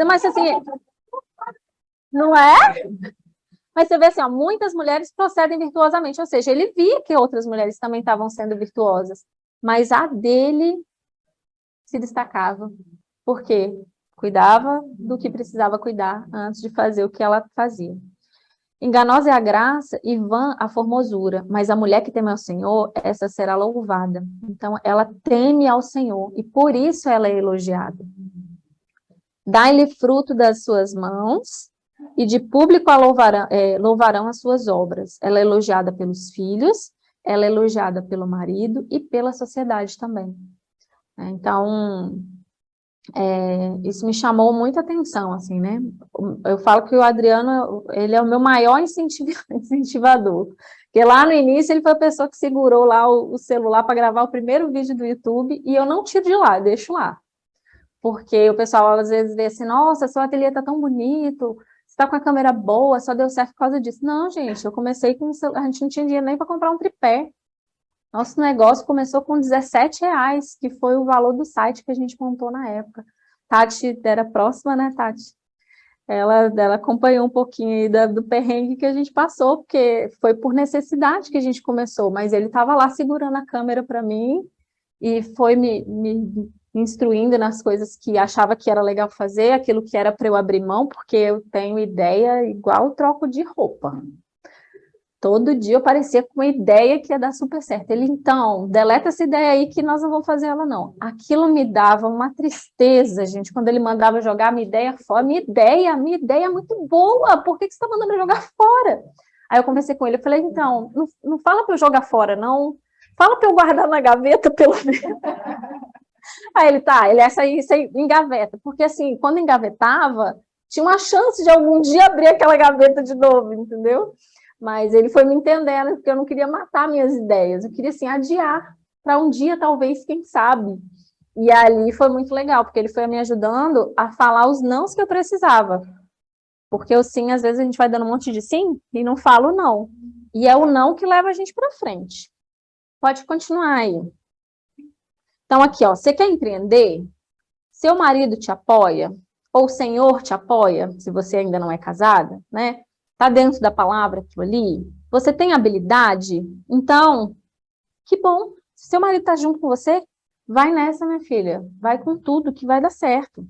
Mas assim, não é? Mas você vê assim, ó, muitas mulheres procedem virtuosamente, ou seja, ele via que outras mulheres também estavam sendo virtuosas, mas a dele se destacava. Por quê? Cuidava do que precisava cuidar antes de fazer o que ela fazia. Enganosa é a graça e vã a formosura, mas a mulher que teme ao Senhor, essa será louvada. Então, ela teme ao Senhor e por isso ela é elogiada. Dai-lhe fruto das suas mãos e de público a louvarão as suas obras. Ela é elogiada pelos filhos, ela é elogiada pelo marido e pela sociedade também. Então, isso me chamou muita atenção, assim, né? Eu falo que o Adriano, ele é o meu maior incentivador. Porque lá no início ele foi a pessoa que segurou lá o celular para gravar o primeiro vídeo do YouTube e eu não tiro de lá, eu deixo lá. Porque o pessoal às vezes vê assim, nossa, seu ateliê tá tão bonito, você tá com a câmera boa, só deu certo por causa disso. Não, gente, eu comecei com a gente não tinha dinheiro nem para comprar um tripé. Nosso negócio começou com R$17, que foi o valor do site que a gente montou na época. Tati era próxima, né, Tati? Ela acompanhou um pouquinho aí do perrengue que a gente passou, porque foi por necessidade que a gente começou, mas ele estava lá segurando a câmera para mim e foi me instruindo nas coisas que achava que era legal fazer, aquilo que era para eu abrir mão, porque eu tenho ideia igual troco de roupa. Todo dia eu parecia com uma ideia que ia dar super certo. Ele, então, deleta essa ideia aí que nós não vamos fazer ela, não. Aquilo me dava uma tristeza, gente, quando ele mandava jogar minha ideia fora. Minha ideia é muito boa, por que você está mandando eu jogar fora? Aí eu conversei com ele, eu falei, então, não fala para eu jogar fora, não. Fala para eu guardar na gaveta, pelo menos. Aí ele, tá, essa aí engaveta. Porque, assim, quando engavetava, tinha uma chance de algum dia abrir aquela gaveta de novo, entendeu? Mas ele foi me entendendo, porque eu não queria matar minhas ideias, eu queria, assim, adiar para um dia, talvez, quem sabe. E ali foi muito legal, porque ele foi me ajudando a falar os nãos que eu precisava. Porque o sim, às vezes, a gente vai dando um monte de sim e não fala o não. E é o não que leva a gente para frente. Pode continuar aí. Então, aqui, ó, você quer empreender? Seu marido te apoia? Ou o Senhor te apoia, se você ainda não é casada, né? Está dentro da palavra aquilo ali? Você tem habilidade? Então, que bom. Se seu marido está junto com você, vai nessa, minha filha. Vai com tudo, que vai dar certo.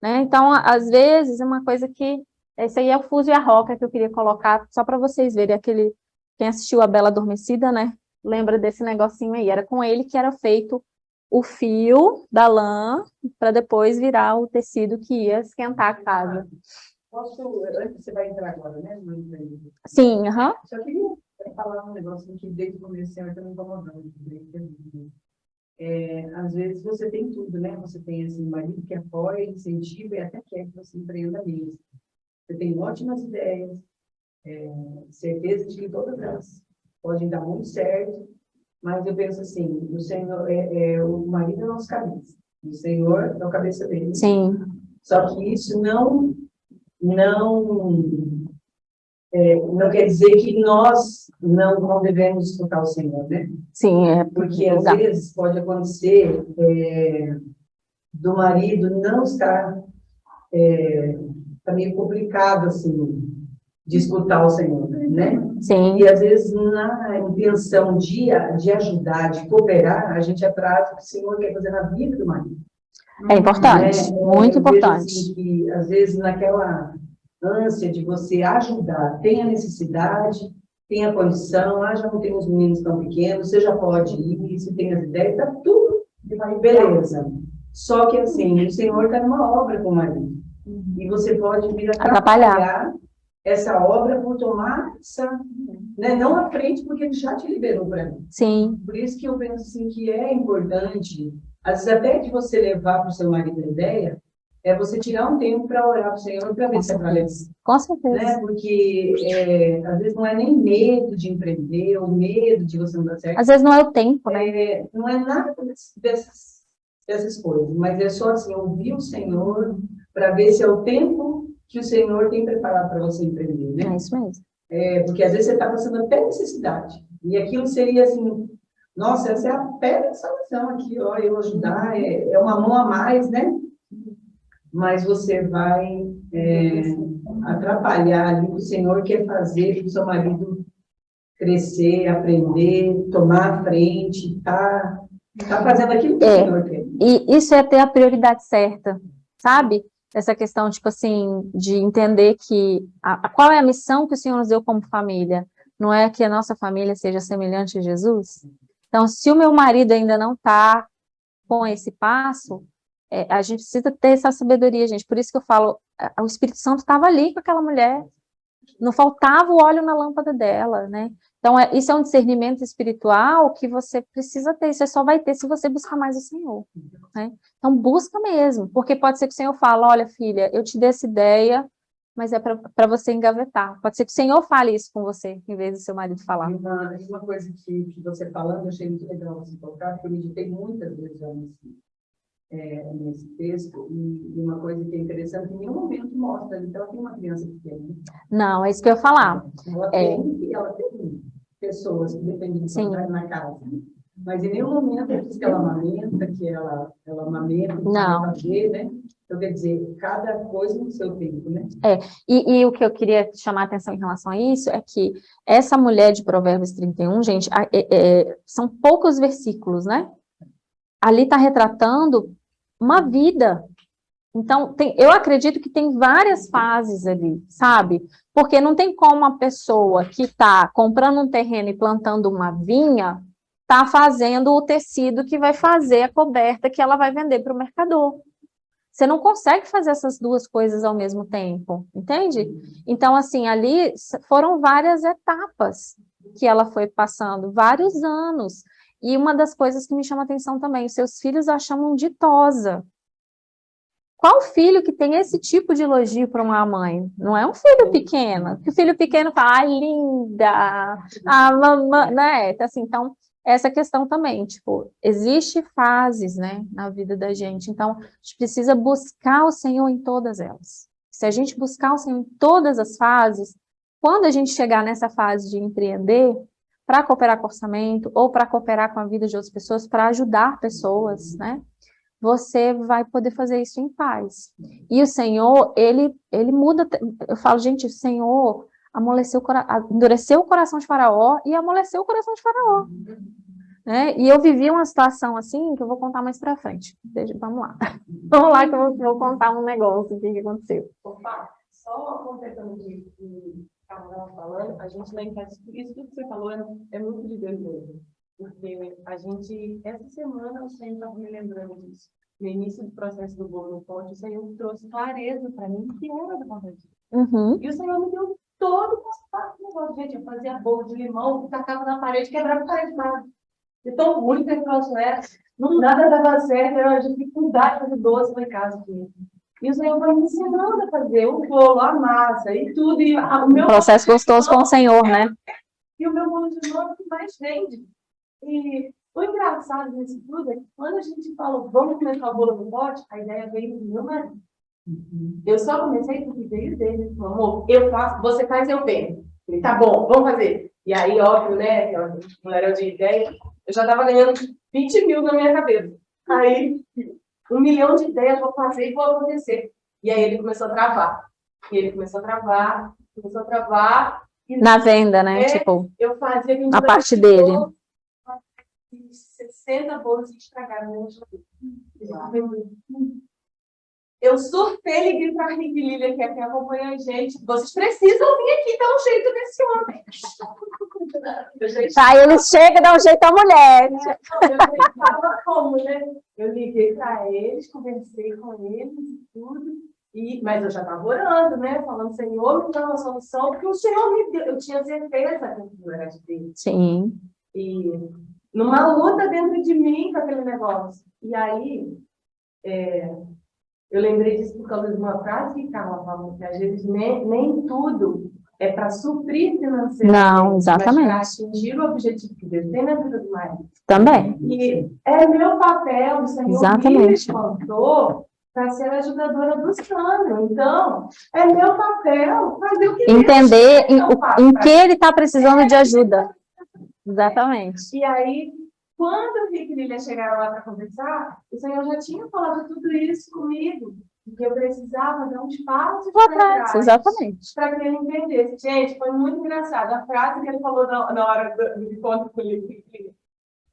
Né? Então, às vezes, é uma coisa que... Esse aí é o fuso e a roca que eu queria colocar, só para vocês verem. Quem assistiu A Bela Adormecida, né? Lembra desse negocinho aí. Era com ele que era feito o fio da lã para depois virar o tecido que ia esquentar a casa. Você vai entrar agora, né? Sim, aham. Só queria falar um negócio que desde o começo eu estou me incomodando. Às vezes você tem tudo, né? Você tem assim, um marido que apoia, incentiva e até quer que você empreenda mesmo. Você tem ótimas ideias, certeza de que todas elas podem dar muito certo, mas eu penso assim, o Senhor o marido é o nosso cabeça, o Senhor é o cabeça dele. Sim. Só que isso não quer dizer que nós não devemos escutar o Senhor, né? Sim, Porque às vezes pode acontecer do marido não estar, tá meio complicado assim, de escutar o Senhor, né? Sim. E às vezes na intenção de ajudar, de cooperar, a gente atrasa o que o Senhor quer fazer na vida do marido. É importante, muito importante. Assim, que às vezes naquela ânsia de você ajudar, tem a necessidade, tem a condição, já não tem os meninos tão pequenos, você já pode ir, você tem as ideias, está tudo, beleza. Só que assim, o Senhor está numa obra com o marido, e você pode vir atrapalhar essa obra por tomar essa, né, não à frente, porque ele já te liberou para mim. Sim. Por isso que eu penso assim, que é importante, às vezes até de você levar para o seu marido a ideia, é você tirar um tempo para orar para o Senhor para ver se aparece. Com certeza. Né? Porque às vezes não é nem medo de empreender, ou medo de você não dar certo. Às vezes não é o tempo, né? Não é nada dessas coisas, mas é só assim, ouvir o Senhor para ver se é o tempo que o Senhor tem preparado para você empreender, né? É isso mesmo. Porque às vezes você está passando até necessidade, e aquilo seria assim, nossa, essa é a pedra de salvação aqui, ó, eu ajudar, é uma mão a mais, né? Mas você vai atrapalhar ali o que o Senhor quer fazer para o seu marido crescer, aprender, tomar a frente, tá fazendo aquilo que o Senhor quer. E isso é ter a prioridade certa, sabe? Essa questão, tipo assim, de entender que qual é a missão que o Senhor nos deu como família? Não é que a nossa família seja semelhante a Jesus? Então, se o meu marido ainda não está com esse passo, a gente precisa ter essa sabedoria, gente. Por isso que eu falo, o Espírito Santo estava ali com aquela mulher, não faltava o óleo na lâmpada dela, né? Então, isso é um discernimento espiritual que você precisa ter, você só vai ter se você buscar mais o Senhor, né? Então, busca mesmo, porque pode ser que o Senhor fale, olha, filha, eu te dei essa ideia, mas é para você engavetar. Pode ser que o Senhor fale isso com você, em vez do seu marido falar. Uma coisa que você falando, eu achei muito legal você colocar, porque eu meditei muitas vezes nesse texto, e uma coisa que é interessante, em nenhum momento mostra, então ela tem uma criança pequena. Não, é isso que eu ia falar. Ela tem pessoas que dependem de na casa, mas em nenhum momento diz que ela amamenta, que ela amamenta, que ela fazer, né? Então, quer dizer, cada coisa no seu tempo, né? E o que eu queria chamar a atenção em relação a isso é que essa mulher de Provérbios 31, gente, são poucos versículos, né? Ali está retratando uma vida. Então, eu acredito que tem várias fases ali, sabe? Porque não tem como uma pessoa que está comprando um terreno e plantando uma vinha, tá fazendo o tecido que vai fazer a coberta que ela vai vender para o mercador. Você não consegue fazer essas duas coisas ao mesmo tempo, entende? Então, assim, ali foram várias etapas que ela foi passando, vários anos. E uma das coisas que me chama atenção também, os seus filhos a chamam de ditosa. Qual filho que tem esse tipo de elogio para uma mãe? Não é um filho pequeno. O filho pequeno fala, ai, linda, a mamãe, né? Assim, então, essa questão também, tipo, existe fases, né, na vida da gente. Então, a gente precisa buscar o Senhor em todas elas. Se a gente buscar o Senhor em todas as fases, quando a gente chegar nessa fase de empreender, para cooperar com orçamento, ou para cooperar com a vida de outras pessoas, para ajudar pessoas, né? Você vai poder fazer isso em paz. E o Senhor, ele muda, eu falo, gente, o Senhor endureceu o coração de Faraó e amoleceu o coração de Faraó. Né? E eu vivi uma situação assim, que eu vou contar mais pra frente. Vamos lá. Vamos lá que eu vou contar um negócio que aconteceu. Opa, só completando o que a Carla estava falando, a gente lá em casa, isso tudo que você falou é muito de Deus mesmo. Porque a gente, essa semana, o Senhor estava me lembrando disso. No início do processo do bolo no pote, o Senhor trouxe clareza para mim que era da vontade de Deus. Uhum. E o Senhor me deu todo o passo a passo do negócio. Gente, eu fazia bolo de limão, tacava na parede, quebrava a parede de nada. De tão ruim que o negócio era, nada dava certo, era uma dificuldade de fazer doce lá em casa. Aqui. E o Senhor foi me ensinando a fazer o bolo, a massa e tudo. E o meu processo gostoso com o Senhor, né? E o meu bolo de limão é o que mais vende. E o engraçado nisso tudo é que quando a gente falou, vamos começar o bolo no pote, a ideia veio do meu marido. Eu só comecei porque veio dele. Ele falou, amor, eu faço, você faz, eu venho. Ele, tá bom, vamos fazer. E aí, óbvio, né, mulher de ideia, eu já estava ganhando 20 mil na minha cabeça. Aí, 1 milhão de ideias vou fazer e vou acontecer. E aí ele começou a travar. E ele começou a travar, E na venda, né? Tipo, eu fazia a parte dele. 60 bolos e estragaram meu Eu surtei, liguei para a Rick Lilia, que é quem acompanha a gente. Vocês precisam vir aqui dar um jeito nesse homem. Tá, ele chega e dá um jeito à mulher. Eu estava como, né? Eu liguei para eles, conversei com eles e tudo. Mas eu já estava orando, né? Falando, Senhor, me dá uma solução, porque o Senhor me deu. Eu tinha certeza que eu era de Deus. Sim. E numa luta dentro de mim com aquele negócio. E aí, eu lembrei disso por causa de uma frase que Carla falou, que às vezes nem tudo é para suprir financeiramente. Não, exatamente. Mas para atingir o objetivo que Deus tem na vida do marido. Também. E é meu papel, o Senhor me levantou para ser ajudadora do Sandro. Então, é meu papel fazer o que entender em que ele está precisando de ajuda. Exatamente. E aí, quando o Rick e Lilia chegaram lá para conversar, o Senhor já tinha falado tudo isso comigo, que eu precisava dar um espaço para trás, exatamente, para que ele entendesse. Gente, foi muito engraçado. A frase que ele falou na hora do encontro com o Rick e Lilia.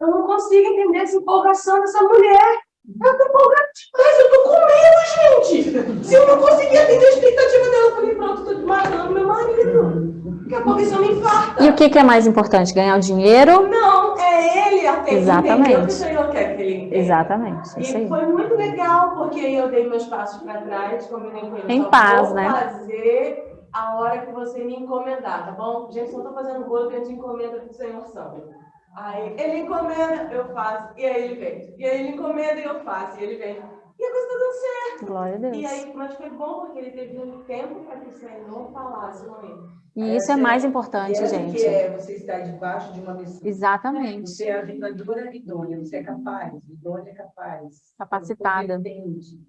Eu não consigo entender essa empolgação dessa mulher. Eu tô empolgada demais, eu tô com medo, gente. Se eu não conseguir atender a expectativa dela, eu falei, pronto, tô matando meu marido. Daqui a pouco isso me infarta. E o que é mais importante? Ganhar o dinheiro? Não, é ele até exatamente. entender o que o Senhor quer que ele entenda. Exatamente. E foi muito legal, porque eu dei meus passos para trás, combinei com ele. Em paz, vou né? fazer a hora que você me encomendar, tá bom? Gente, só tô fazendo bolo que a gente encomenda pro Senhor Santo. Aí ele encomenda, eu faço, e aí ele vem. E aí ele encomenda e eu faço, e ele vem. E a coisa tá dando certo. Glória a Deus. E aí, mas foi bom, porque ele teve um tempo para que o Senhor falasse com ele. E isso é mais importante, gente. Que é você estar debaixo de uma missão. Exatamente. Você é a ajudadora idônea, você é capaz, idônea é capaz. Capacitada. Competente,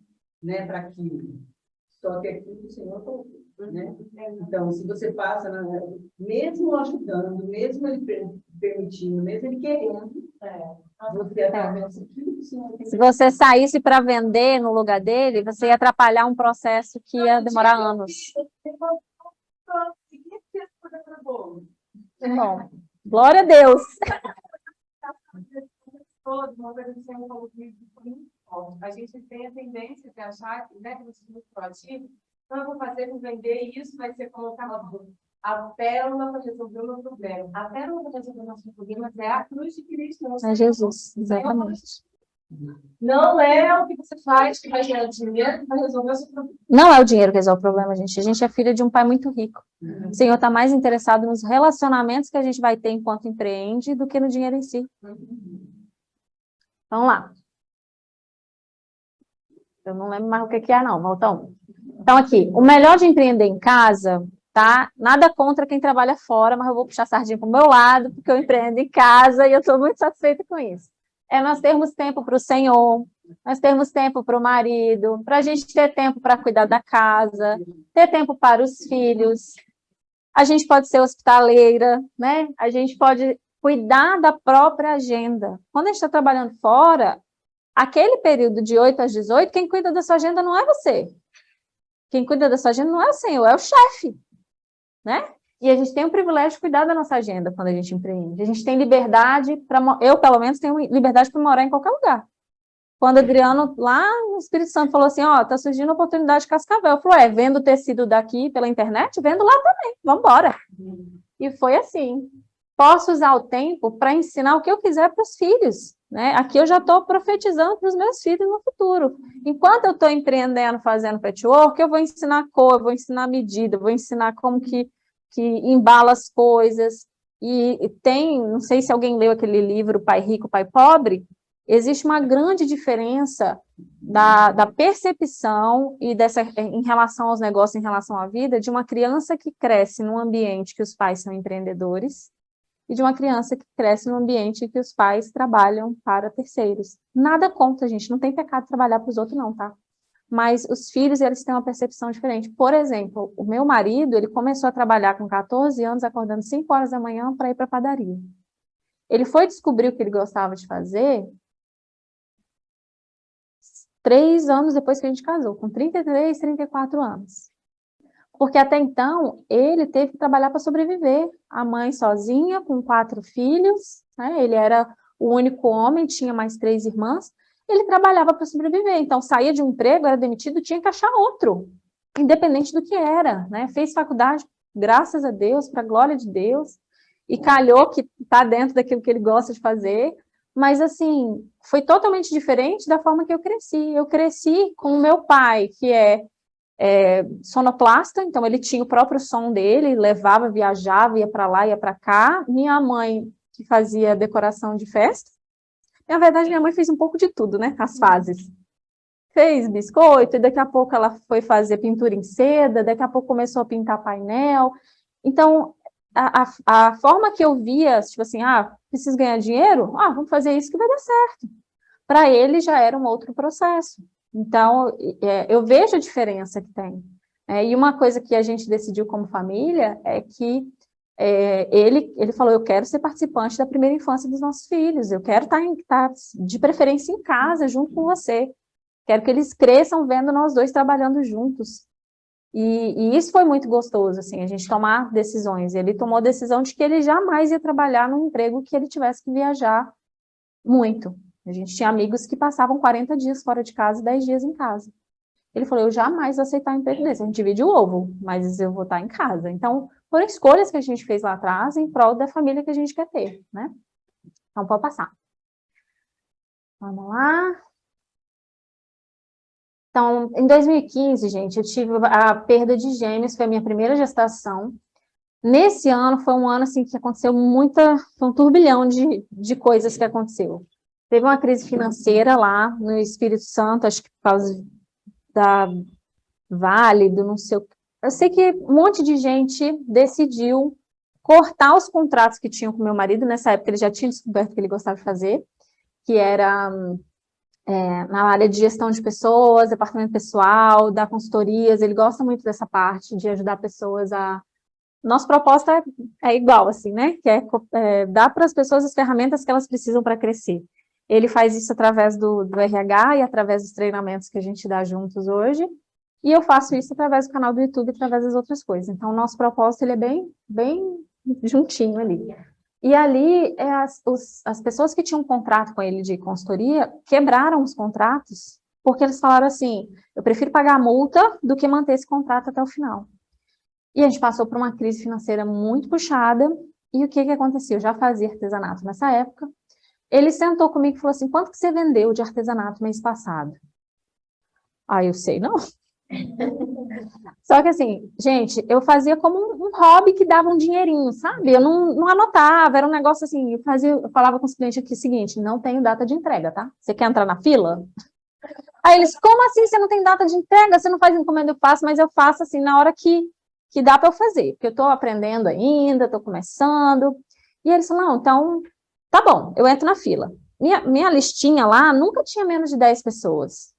né, para aquilo. Só que aquilo o Senhor colocou, né? Então, se você passa, mesmo ajudando, mesmo ele permitindo, mesmo ele querendo, você atravessa aquilo que o Senhor tem. Se você saísse para vender no lugar dele, você ia atrapalhar um processo que ia demorar anos. Bom, glória a Deus. todo, uma coisa que você me falou comigo muito forte. A gente tem a tendência de achar que, né, que você é muito proativo, não, eu vou fazer, vou vender, e isso vai ser colocar a pérola para resolver o meu problema. A pérola para resolver o nosso problema é a cruz de Cristo. É Jesus, exatamente. Não é o que você faz que vai gerar dinheiro que vai resolver o seu problema. Não é o dinheiro que resolve o problema, gente. A gente é filha de um pai muito rico. O Senhor está mais interessado nos relacionamentos que a gente vai ter enquanto empreende do que no dinheiro em si. Vamos lá. Eu não lembro mais o que é, não. Voltamos. Então, aqui, o melhor de empreender em casa, tá? Nada contra quem trabalha fora, mas eu vou puxar a sardinha para o meu lado, porque eu empreendo em casa e eu estou muito satisfeita com isso. É nós termos tempo para o Senhor, nós termos tempo para o marido, para a gente ter tempo para cuidar da casa, ter tempo para os filhos. A gente pode ser hospitaleira, né? A gente pode cuidar da própria agenda. Quando a gente está trabalhando fora, aquele período de 8 às 18, quem cuida da sua agenda não é você. Quem cuida da sua agenda não é o Senhor, é o chefe, né? E a gente tem o privilégio de cuidar da nossa agenda quando a gente empreende. A gente tem liberdade para... Eu, pelo menos, tenho liberdade para morar em qualquer lugar. Quando o Adriano, lá no Espírito Santo, falou assim, ó, tá surgindo oportunidade de Cascavel. Eu falei, vendo tecido daqui pela internet, vendo lá também, vamos embora. E foi assim. Posso usar o tempo para ensinar o que eu quiser para os filhos, né? Aqui eu já estou profetizando para os meus filhos no futuro. Enquanto eu estou empreendendo, fazendo patchwork, eu vou ensinar cor, eu vou ensinar medida, eu vou ensinar como que embala as coisas. E tem, não sei se alguém leu aquele livro Pai Rico, Pai Pobre, existe uma grande diferença da percepção e em relação aos negócios, em relação à vida, de uma criança que cresce num ambiente que os pais são empreendedores e de uma criança que cresce num ambiente que os pais trabalham para terceiros. Nada contra, gente, não tem pecado trabalhar para os outros não, tá? Mas os filhos, eles têm uma percepção diferente. Por exemplo, o meu marido, ele começou a trabalhar com 14 anos, acordando 5 horas da manhã para ir para a padaria. Ele foi descobrir o que ele gostava de fazer 3 anos depois que a gente casou, com 33, 34 anos. Porque até então, ele teve que trabalhar para sobreviver. A mãe sozinha, com 4 filhos, né? Ele era o único homem, tinha mais 3 irmãs, ele trabalhava para sobreviver. Então, saía de um emprego, era demitido, tinha que achar outro, independente do que era, né? Fez faculdade, graças a Deus, para a glória de Deus, e calhou que está dentro daquilo que ele gosta de fazer, mas, assim, foi totalmente diferente da forma que eu cresci. Eu cresci com o meu pai, que é sonoplasta, então ele tinha o próprio som dele, levava, viajava, ia para lá, ia para cá. Minha mãe, que fazia decoração de festa. Na verdade, minha mãe fez um pouco de tudo, né? As fases. Fez biscoito, e daqui a pouco ela foi fazer pintura em seda, daqui a pouco começou a pintar painel. Então, a forma que eu via, tipo assim, preciso ganhar dinheiro? Vamos fazer isso que vai dar certo. Para ele já era um outro processo. Então, eu vejo a diferença que tem. E uma coisa que a gente decidiu como família é que ele falou, eu quero ser participante da primeira infância dos nossos filhos, eu quero estar de preferência em casa, junto com você. Quero que eles cresçam vendo nós dois trabalhando juntos. E isso foi muito gostoso, assim, a gente tomar decisões. Ele tomou a decisão de que ele jamais ia trabalhar num emprego que ele tivesse que viajar muito. A gente tinha amigos que passavam 40 dias fora de casa e 10 dias em casa. Ele falou, eu jamais vou aceitar um emprego desse. A gente divide o ovo, mas eu vou estar em casa. Então, foram escolhas que a gente fez lá atrás em prol da família que a gente quer ter, né? Então, pode passar. Vamos lá. Então, em 2015, gente, eu tive a perda de gêmeos, foi a minha primeira gestação. Nesse ano, foi um ano, assim, que aconteceu foi um turbilhão de coisas que aconteceu. Teve uma crise financeira lá no Espírito Santo, acho que por causa da Vale, do não sei o que. Eu sei que um monte de gente decidiu cortar os contratos que tinham com meu marido. Nessa época, ele já tinha descoberto o que ele gostava de fazer, que era na área de gestão de pessoas, departamento pessoal, dar consultorias. Ele gosta muito dessa parte de ajudar pessoas a... Nosso propósito é igual, assim, né? Que é dar para as pessoas as ferramentas que elas precisam para crescer. Ele faz isso através do RH e através dos treinamentos que a gente dá juntos hoje. E eu faço isso através do canal do YouTube e através das outras coisas. Então, o nosso propósito ele é bem juntinho ali. E ali, as pessoas que tinham um contrato com ele de consultoria quebraram os contratos, porque eles falaram assim, eu prefiro pagar a multa do que manter esse contrato até o final. E a gente passou por uma crise financeira muito puxada, e o que aconteceu? Eu já fazia artesanato nessa época. Ele sentou comigo e falou assim, quanto que você vendeu de artesanato mês passado? Ah, eu sei, não. Só que assim, gente, eu fazia como um hobby que dava um dinheirinho, sabe? Eu não anotava, era um negócio assim, eu falava com os clientes aqui o seguinte, não tenho data de entrega, tá? Você quer entrar na fila? Aí eles, como assim você não tem data de entrega? Você não faz encomenda? Eu faço, mas eu faço assim, na hora que dá para eu fazer, porque eu estou aprendendo ainda, estou começando. E eles falaram, não, então, tá bom, eu entro na fila. Minha listinha lá nunca tinha menos de 10 pessoas.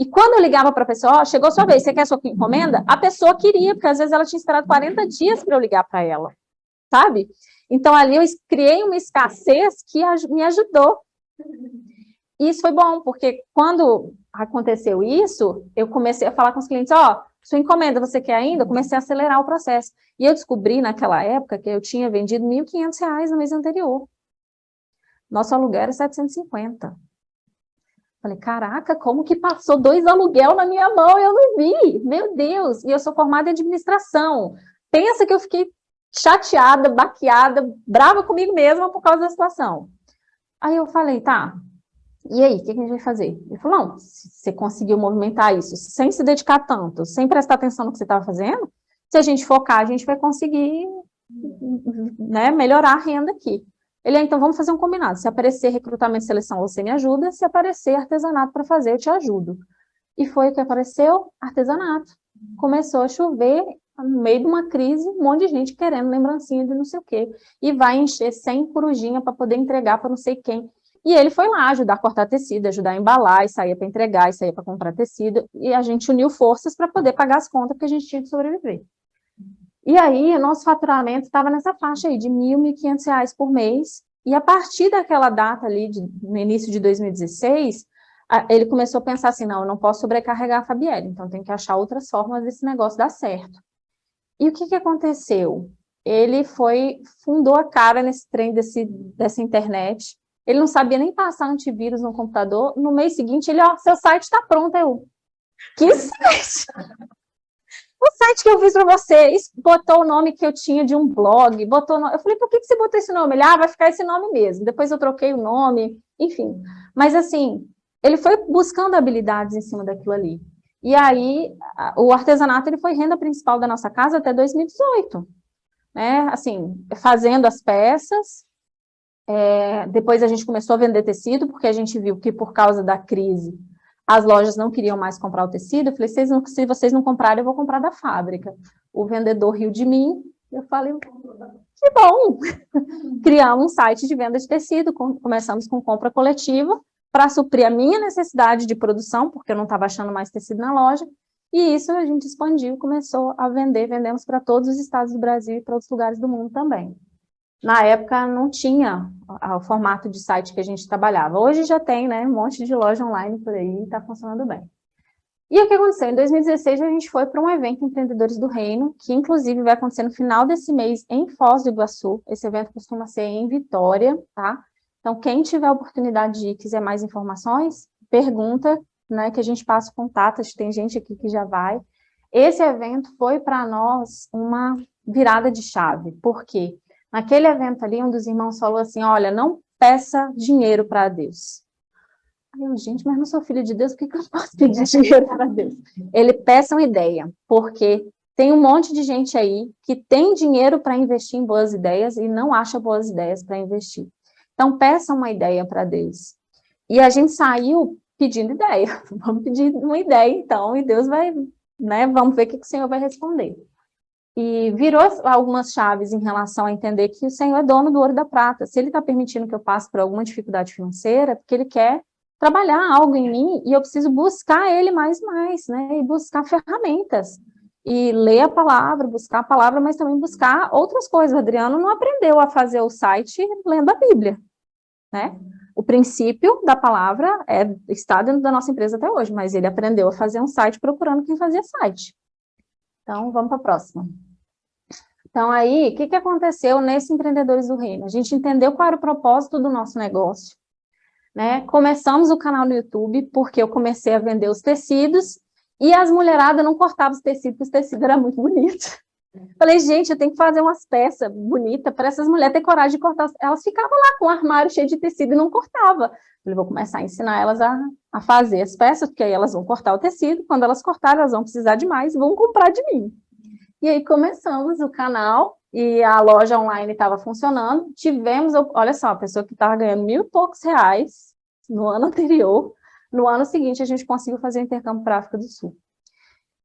E quando eu ligava para a pessoa, ó, chegou a sua vez, você quer sua encomenda? A pessoa queria, porque às vezes ela tinha esperado 40 dias para eu ligar para ela, sabe? Então ali eu criei uma escassez que me ajudou. E isso foi bom, porque quando aconteceu isso, eu comecei a falar com os clientes, ó, sua encomenda você quer ainda? Eu comecei a acelerar o processo. E eu descobri naquela época que eu tinha vendido R$ 1.500 no mês anterior. Nosso aluguel era 750. Falei, caraca, como que passou 2 aluguel na minha mão? Eu não vi, meu Deus. E eu sou formada em administração. Pensa que eu fiquei chateada, baqueada, brava comigo mesma por causa da situação. Aí eu falei, tá, e aí, o que a gente vai fazer? Ele falou, não, se você conseguiu movimentar isso sem se dedicar tanto, sem prestar atenção no que você estava fazendo, se a gente focar, a gente vai conseguir, né, melhorar a renda aqui. Ele, então vamos fazer um combinado, se aparecer recrutamento e seleção, você me ajuda, se aparecer artesanato para fazer, eu te ajudo. E foi o que apareceu, artesanato. Começou a chover, no meio de uma crise, um monte de gente querendo lembrancinha de não sei o quê. E vai encher 100 corujinha para poder entregar para não sei quem. E ele foi lá ajudar a cortar tecido, ajudar a embalar, e saía para entregar, e saía para comprar tecido. E a gente uniu forças para poder pagar as contas, porque a gente tinha que sobreviver. E aí, o nosso faturamento estava nessa faixa aí, de R$ 1.500 por mês. E a partir daquela data ali, no início de 2016, ele começou a pensar assim, não, eu não posso sobrecarregar a Fabielle, então tem que achar outras formas desse negócio dar certo. E o que aconteceu? Ele fundou a cara nesse trem dessa internet, ele não sabia nem passar antivírus no computador, no mês seguinte ele, ó, seu site está pronto, que site? O site que eu fiz para vocês, botou o nome que eu tinha de um blog, eu falei, por que você botou esse nome? Ele, vai ficar esse nome mesmo. Depois eu troquei o nome, enfim. Mas assim, ele foi buscando habilidades em cima daquilo ali. E aí, o artesanato, ele foi renda principal da nossa casa até 2018. Né? Assim, fazendo as peças, depois a gente começou a vender tecido, porque a gente viu que por causa da crise, as lojas não queriam mais comprar o tecido. Eu falei, se vocês não comprarem, eu vou comprar da fábrica. O vendedor riu de mim, eu falei, que bom! Criamos um site de venda de tecido, começamos com compra coletiva, para suprir a minha necessidade de produção, porque eu não estava achando mais tecido na loja, e isso a gente expandiu, começou a vendemos para todos os estados do Brasil e para outros lugares do mundo também. Na época não tinha o formato de site que a gente trabalhava. Hoje já tem, né, um monte de loja online por aí, e está funcionando bem. E o que aconteceu? Em 2016 a gente foi para um evento Empreendedores do Reino, que inclusive vai acontecer no final desse mês em Foz do Iguaçu. Esse evento costuma ser em Vitória, tá? Então quem tiver a oportunidade de ir, quiser mais informações, pergunta, né, que a gente passa o contato, tem gente aqui que já vai. Esse evento foi para nós uma virada de chave. Por quê? Naquele evento ali, um dos irmãos falou assim, olha, não peça dinheiro para Deus. Aí eu, gente, mas não sou filho de Deus, por que eu não posso pedir dinheiro para Deus? Ele peça uma ideia, porque tem um monte de gente aí que tem dinheiro para investir em boas ideias e não acha boas ideias para investir. Então, peça uma ideia para Deus. E a gente saiu pedindo ideia. Vamos pedir uma ideia, então, e Deus vai, né, vamos ver o que o Senhor vai responder. E virou algumas chaves em relação a entender que o Senhor é dono do ouro e da prata. Se Ele está permitindo que eu passe por alguma dificuldade financeira, é porque Ele quer trabalhar algo em mim e eu preciso buscar Ele mais, né? E buscar ferramentas. E ler a palavra, buscar a palavra, mas também buscar outras coisas. O Adriano não aprendeu a fazer o site lendo a Bíblia, né? O princípio da palavra está dentro da nossa empresa até hoje, mas ele aprendeu a fazer um site procurando quem fazia site. Então, vamos para a próxima. Então, aí, o que aconteceu nesse Empreendedores do Reino? A gente entendeu qual era o propósito do nosso negócio, né? Começamos o canal no YouTube, porque eu comecei a vender os tecidos, e as mulheradas não cortavam os tecidos, porque os tecidos eram muito bonitos. Falei, gente, eu tenho que fazer umas peças bonitas para essas mulheres terem coragem de cortar. Elas ficavam lá com o armário cheio de tecido e não cortava. Falei, vou começar a ensinar elas a fazer as peças, porque aí elas vão cortar o tecido, quando elas cortarem, elas vão precisar de mais, vão comprar de mim. E aí começamos o canal, e a loja online estava funcionando, tivemos, olha só, a pessoa que estava ganhando R$ 1.000 no ano anterior, no ano seguinte a gente conseguiu fazer o intercâmbio para a África do Sul.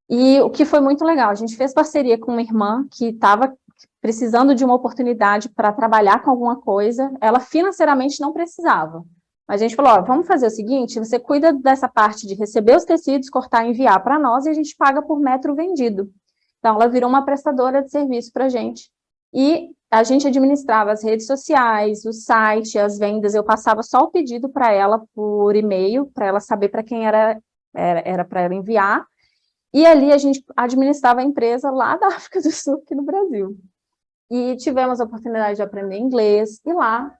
E o que foi muito legal, a gente fez parceria com uma irmã que estava precisando de uma oportunidade para trabalhar com alguma coisa, ela financeiramente não precisava. Mas a gente falou, ó, vamos fazer o seguinte, você cuida dessa parte de receber os tecidos, cortar e enviar para nós, e a gente paga por metro vendido. Então, ela virou uma prestadora de serviço para a gente. E a gente administrava as redes sociais, o site, as vendas, eu passava só o pedido para ela por e-mail, para ela saber para quem era para ela enviar, e ali a gente administrava a empresa lá da África do Sul, aqui no Brasil. E tivemos a oportunidade de aprender inglês, e lá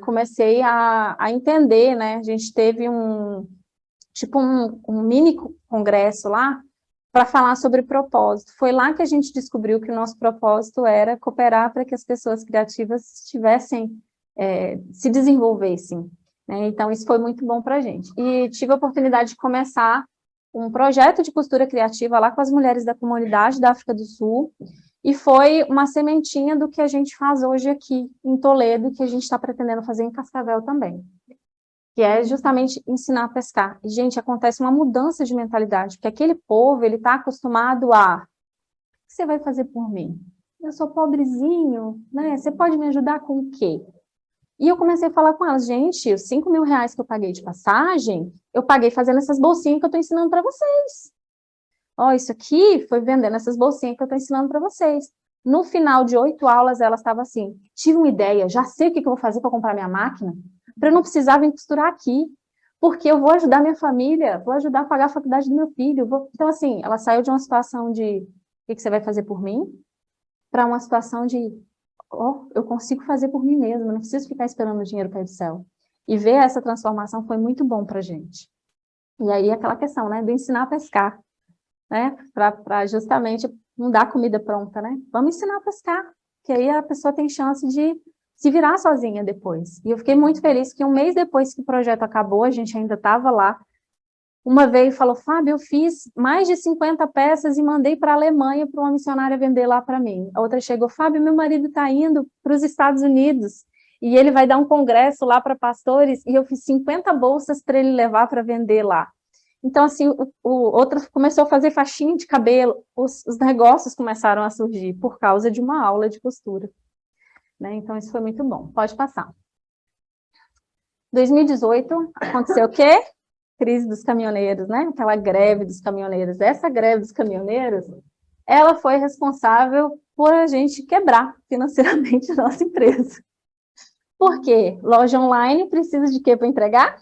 comecei a entender, né? A gente teve um mini congresso lá, para falar sobre propósito. Foi lá que a gente descobriu que o nosso propósito era cooperar para que as pessoas criativas se desenvolvessem, né? Então, isso foi muito bom para a gente. E tive a oportunidade de começar um projeto de costura criativa lá com as mulheres da comunidade da África do Sul, e foi uma sementinha do que a gente faz hoje aqui em Toledo, que a gente está pretendendo fazer em Cascavel também, que é justamente ensinar a pescar. E, gente, acontece uma mudança de mentalidade, porque aquele povo, ele está acostumado a, o que você vai fazer por mim? Eu sou pobrezinho, né? Você pode me ajudar com o quê? E eu comecei a falar com elas, gente, os R$ 5.000 que eu paguei de passagem, eu paguei fazendo essas bolsinhas que eu estou ensinando para vocês. Ó, isso aqui foi vendendo essas bolsinhas que eu estou ensinando para vocês. No final de 8 aulas, elas estavam assim, tive uma ideia, já sei o que eu vou fazer para comprar minha máquina, para eu não precisar vir costurar aqui, porque eu vou ajudar minha família, vou ajudar a pagar a faculdade do meu filho. Então, assim, ela saiu de uma situação de, o que você vai fazer por mim? Para uma situação de, eu consigo fazer por mim mesma, não preciso ficar esperando o dinheiro cair do céu. E ver essa transformação foi muito bom para a gente. E aí, aquela questão, né, do ensinar a pescar, né, para justamente não dar comida pronta, né? Vamos ensinar a pescar, que aí a pessoa tem chance de se virar sozinha depois. E eu fiquei muito feliz que um mês depois que o projeto acabou, a gente ainda estava lá, uma veio e falou, Fábio, eu fiz mais de 50 peças e mandei para a Alemanha para uma missionária vender lá para mim. A outra chegou, Fábio, meu marido está indo para os Estados Unidos e ele vai dar um congresso lá para pastores e eu fiz 50 bolsas para ele levar para vender lá. Então, assim, o outro começou a fazer faixinha de cabelo, os negócios começaram a surgir por causa de uma aula de costura, né? Então, isso foi muito bom. Pode passar. 2018, aconteceu o quê? Crise dos caminhoneiros, né? Aquela greve dos caminhoneiros. Essa greve dos caminhoneiros, ela foi responsável por a gente quebrar financeiramente a nossa empresa. Por quê? Loja online precisa de quê para entregar?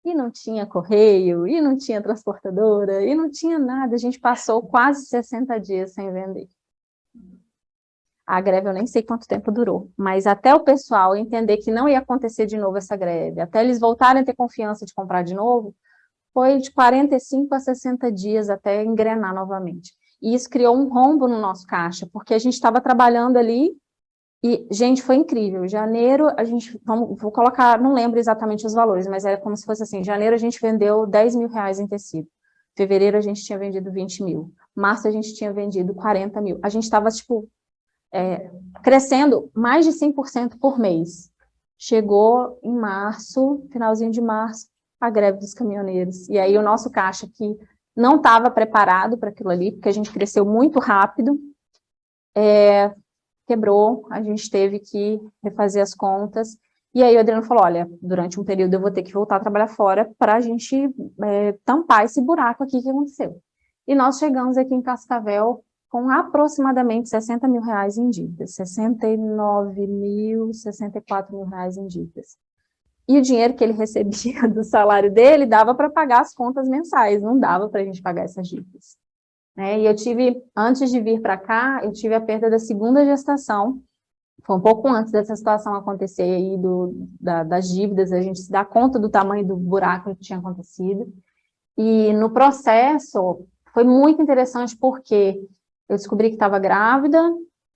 E não tinha correio, e não tinha transportadora, e não tinha nada. A gente passou quase 60 dias sem vender. A greve eu nem sei quanto tempo durou, mas até o pessoal entender que não ia acontecer de novo essa greve, até eles voltarem a ter confiança de comprar de novo, foi de 45 a 60 dias até engrenar novamente. E isso criou um rombo no nosso caixa, porque a gente estava trabalhando ali e, gente, foi incrível. Janeiro, a gente, vou colocar, não lembro exatamente os valores, mas era como se fosse assim, janeiro a gente vendeu R$ 10.000 em tecido. Fevereiro a gente tinha vendido 20 mil. Março a gente tinha vendido 40 mil. A gente estava, tipo, crescendo mais de 100% por mês. Chegou em março, finalzinho de março, a greve dos caminhoneiros. E aí o nosso caixa, que não estava preparado para aquilo ali, porque a gente cresceu muito rápido, quebrou, a gente teve que refazer as contas. E aí o Adriano falou, olha, durante um período eu vou ter que voltar a trabalhar fora para a gente tampar esse buraco aqui que aconteceu. E nós chegamos aqui em Cascavel com aproximadamente R$ 60.000 em dívidas, 69 mil, 64 mil reais em dívidas. E o dinheiro que ele recebia do salário dele dava para pagar as contas mensais, não dava para a gente pagar essas dívidas. né? E eu tive, antes de vir para cá, eu tive a perda da segunda gestação. Foi um pouco antes dessa situação acontecer aí das dívidas, a gente se dá conta do tamanho do buraco que tinha acontecido. E no processo, foi muito interessante porque eu descobri que estava grávida,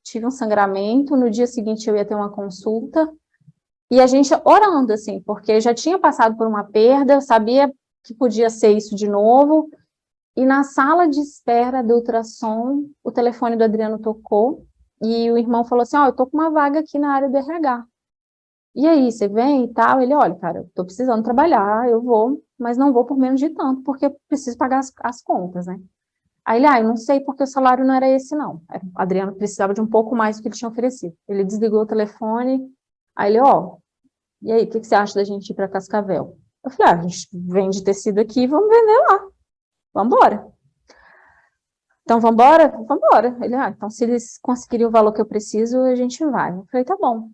tive um sangramento, no dia seguinte eu ia ter uma consulta, e a gente orando, assim, porque eu já tinha passado por uma perda, eu sabia que podia ser isso de novo, e na sala de espera do ultrassom, o telefone do Adriano tocou, e o irmão falou assim, ó, eu tô com uma vaga aqui na área do RH. E aí, você vem e tal? Ele, olha, cara, eu tô precisando trabalhar, eu vou, mas não vou por menos de tanto, porque eu preciso pagar as contas, né? Aí ele, eu não sei porque o salário não era esse, não. O Adriano precisava de um pouco mais do que ele tinha oferecido. Ele desligou o telefone, aí ele, e aí, o que você acha da gente ir para Cascavel? Eu falei, a gente vende tecido aqui, vamos vender lá. Vamos embora. Então, vamos embora? Vamos embora. Ele, então se eles conseguirem o valor que eu preciso, a gente vai. Eu falei, tá bom.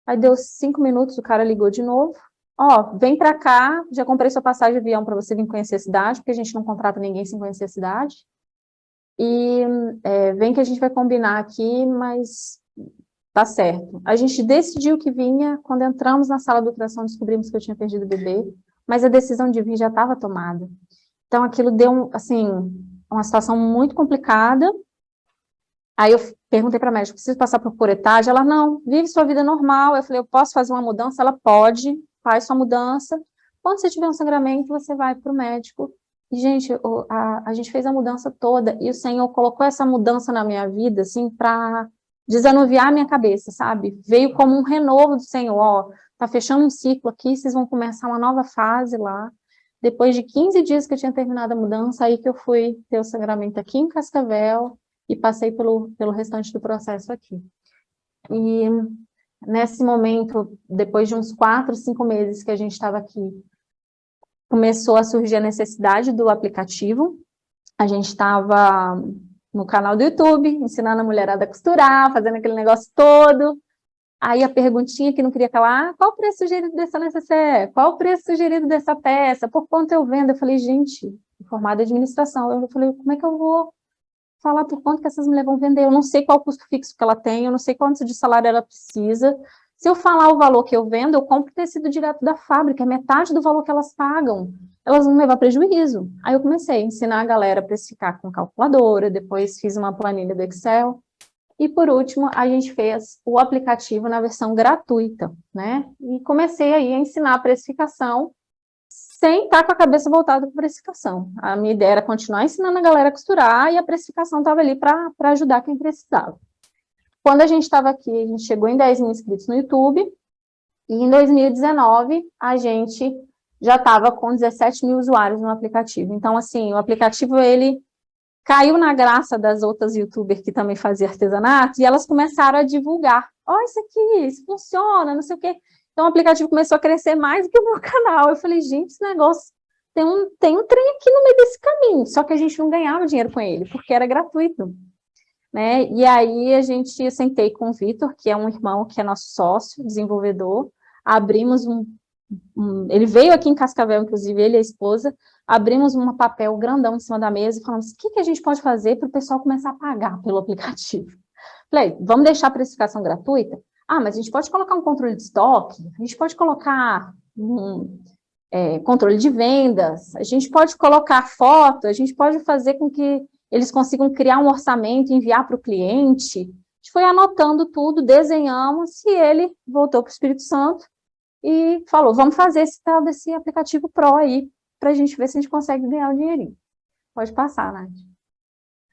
Aí deu 5 minutos, o cara ligou de novo. Vem pra cá, já comprei sua passagem de avião para você vir conhecer a cidade, porque a gente não contrata ninguém sem conhecer a cidade. E vem que a gente vai combinar aqui, mas tá certo. A gente decidiu que vinha, quando entramos na sala do ultrassom, descobrimos que eu tinha perdido o bebê, mas a decisão de vir já estava tomada. Então, aquilo deu, assim, uma situação muito complicada. Aí eu perguntei para a médica, preciso passar por curetagem? Ela, não, vive sua vida normal. Eu falei, eu posso fazer uma mudança? Ela pode, faz sua mudança. Quando você tiver um sangramento, você vai para o médico. E, gente, a gente fez a mudança toda, e o Senhor colocou essa mudança na minha vida, assim, para desanuviar a minha cabeça, sabe? Veio como um renovo do Senhor, tá fechando um ciclo aqui, vocês vão começar uma nova fase lá. Depois de 15 dias que eu tinha terminado a mudança, aí que eu fui ter o sangramento aqui em Cascavel, e passei pelo restante do processo aqui. E nesse momento, depois de uns 4, 5 meses que a gente estava aqui, começou a surgir a necessidade do aplicativo. A gente estava no canal do YouTube, ensinando a mulherada a costurar, fazendo aquele negócio todo. Aí a perguntinha que não queria calar, qual o preço sugerido dessa necessaire? Qual o preço sugerido dessa peça? Por quanto eu vendo? Eu falei, gente, formada em administração. Eu falei, como é que eu vou falar por quanto que essas mulheres vão vender? Eu não sei qual o custo fixo que ela tem, eu não sei quanto de salário ela precisa. Se eu falar o valor que eu vendo, eu compro tecido direto da fábrica, é metade do valor que elas pagam. Elas vão levar prejuízo. Aí eu comecei a ensinar a galera a precificar com calculadora, depois fiz uma planilha do Excel, e por último, a gente fez o aplicativo na versão gratuita, né? E comecei aí a ensinar a precificação sem estar com a cabeça voltada para a precificação. A minha ideia era continuar ensinando a galera a costurar, e a precificação estava ali para ajudar quem precisava. Quando a gente estava aqui, a gente chegou em 10 mil inscritos no YouTube, e em 2019, a gente já estava com 17 mil usuários no aplicativo. Então, assim, o aplicativo, ele caiu na graça das outras youtubers que também faziam artesanato, e elas começaram a divulgar. Isso aqui, isso funciona, não sei o quê. Então, o aplicativo começou a crescer mais do que o meu canal. Eu falei, gente, esse negócio tem um trem aqui no meio desse caminho, só que a gente não ganhava dinheiro com ele, porque era gratuito, né? E aí, eu sentei com o Vitor, que é um irmão que é nosso sócio, desenvolvedor, abrimos ele veio aqui em Cascavel, inclusive, ele e a esposa, abrimos um papel grandão em cima da mesa e falamos, o que a gente pode fazer para o pessoal começar a pagar pelo aplicativo? Falei, vamos deixar a precificação gratuita? Mas a gente pode colocar um controle de estoque, a gente pode colocar controle de vendas, a gente pode colocar foto, a gente pode fazer com que eles consigam criar um orçamento e enviar para o cliente. A gente foi anotando tudo, desenhamos, e ele voltou para o Espírito Santo e falou, vamos fazer esse tal desse aplicativo Pro aí, para a gente ver se a gente consegue ganhar o dinheirinho. Pode passar, Nath.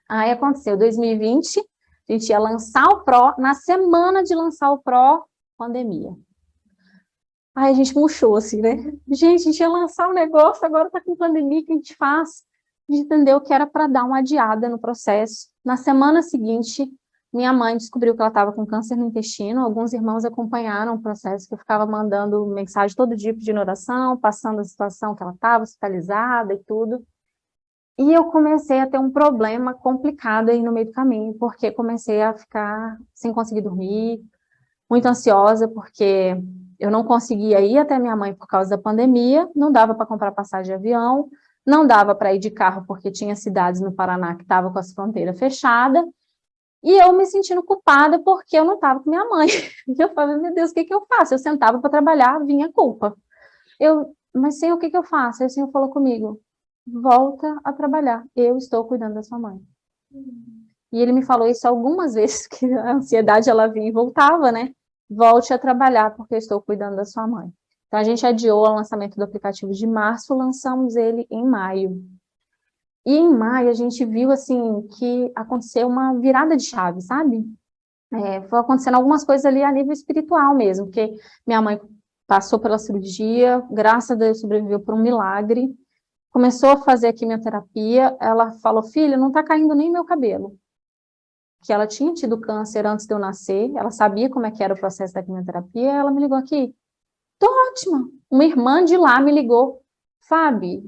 Aí aconteceu, 2020, a gente ia lançar o Pro, na semana de lançar o Pro, pandemia. Aí a gente murchou assim, né? Gente, a gente ia lançar um negócio, agora tá com pandemia, o que a gente faz? A gente entendeu que era para dar uma adiada no processo. Na semana seguinte, minha mãe descobriu que ela estava com câncer no intestino, alguns irmãos acompanharam o processo, que eu ficava mandando mensagem todo dia pedindo oração, passando a situação que ela estava, hospitalizada e tudo. E eu comecei a ter um problema complicado aí no meio do caminho, porque comecei a ficar sem conseguir dormir, muito ansiosa, porque eu não conseguia ir até minha mãe por causa da pandemia, não dava para comprar passagem de avião, não dava para ir de carro porque tinha cidades no Paraná que estavam com as fronteiras fechadas, e eu me sentindo culpada porque eu não estava com minha mãe. E eu falava, meu Deus, o que que eu faço? Eu sentava para trabalhar, vinha culpa. Mas Senhor, o que que eu faço? Aí o Senhor falou comigo, volta a trabalhar, eu estou cuidando da sua mãe. E ele me falou isso algumas vezes, que a ansiedade ela vinha e voltava, né? Volte a trabalhar, porque eu estou cuidando da sua mãe. Então, a gente adiou o lançamento do aplicativo de março, lançamos ele em maio. E em maio, a gente viu, assim, que aconteceu uma virada de chave, sabe? Foi acontecendo algumas coisas ali a nível espiritual mesmo, porque minha mãe passou pela cirurgia, graças a Deus sobreviveu por um milagre, começou a fazer a quimioterapia, ela falou, filha, não tá caindo nem meu cabelo. Que ela tinha tido câncer antes de eu nascer, ela sabia como é que era o processo da quimioterapia, ela me ligou aqui, tô ótima. Uma irmã de lá me ligou, Fábio,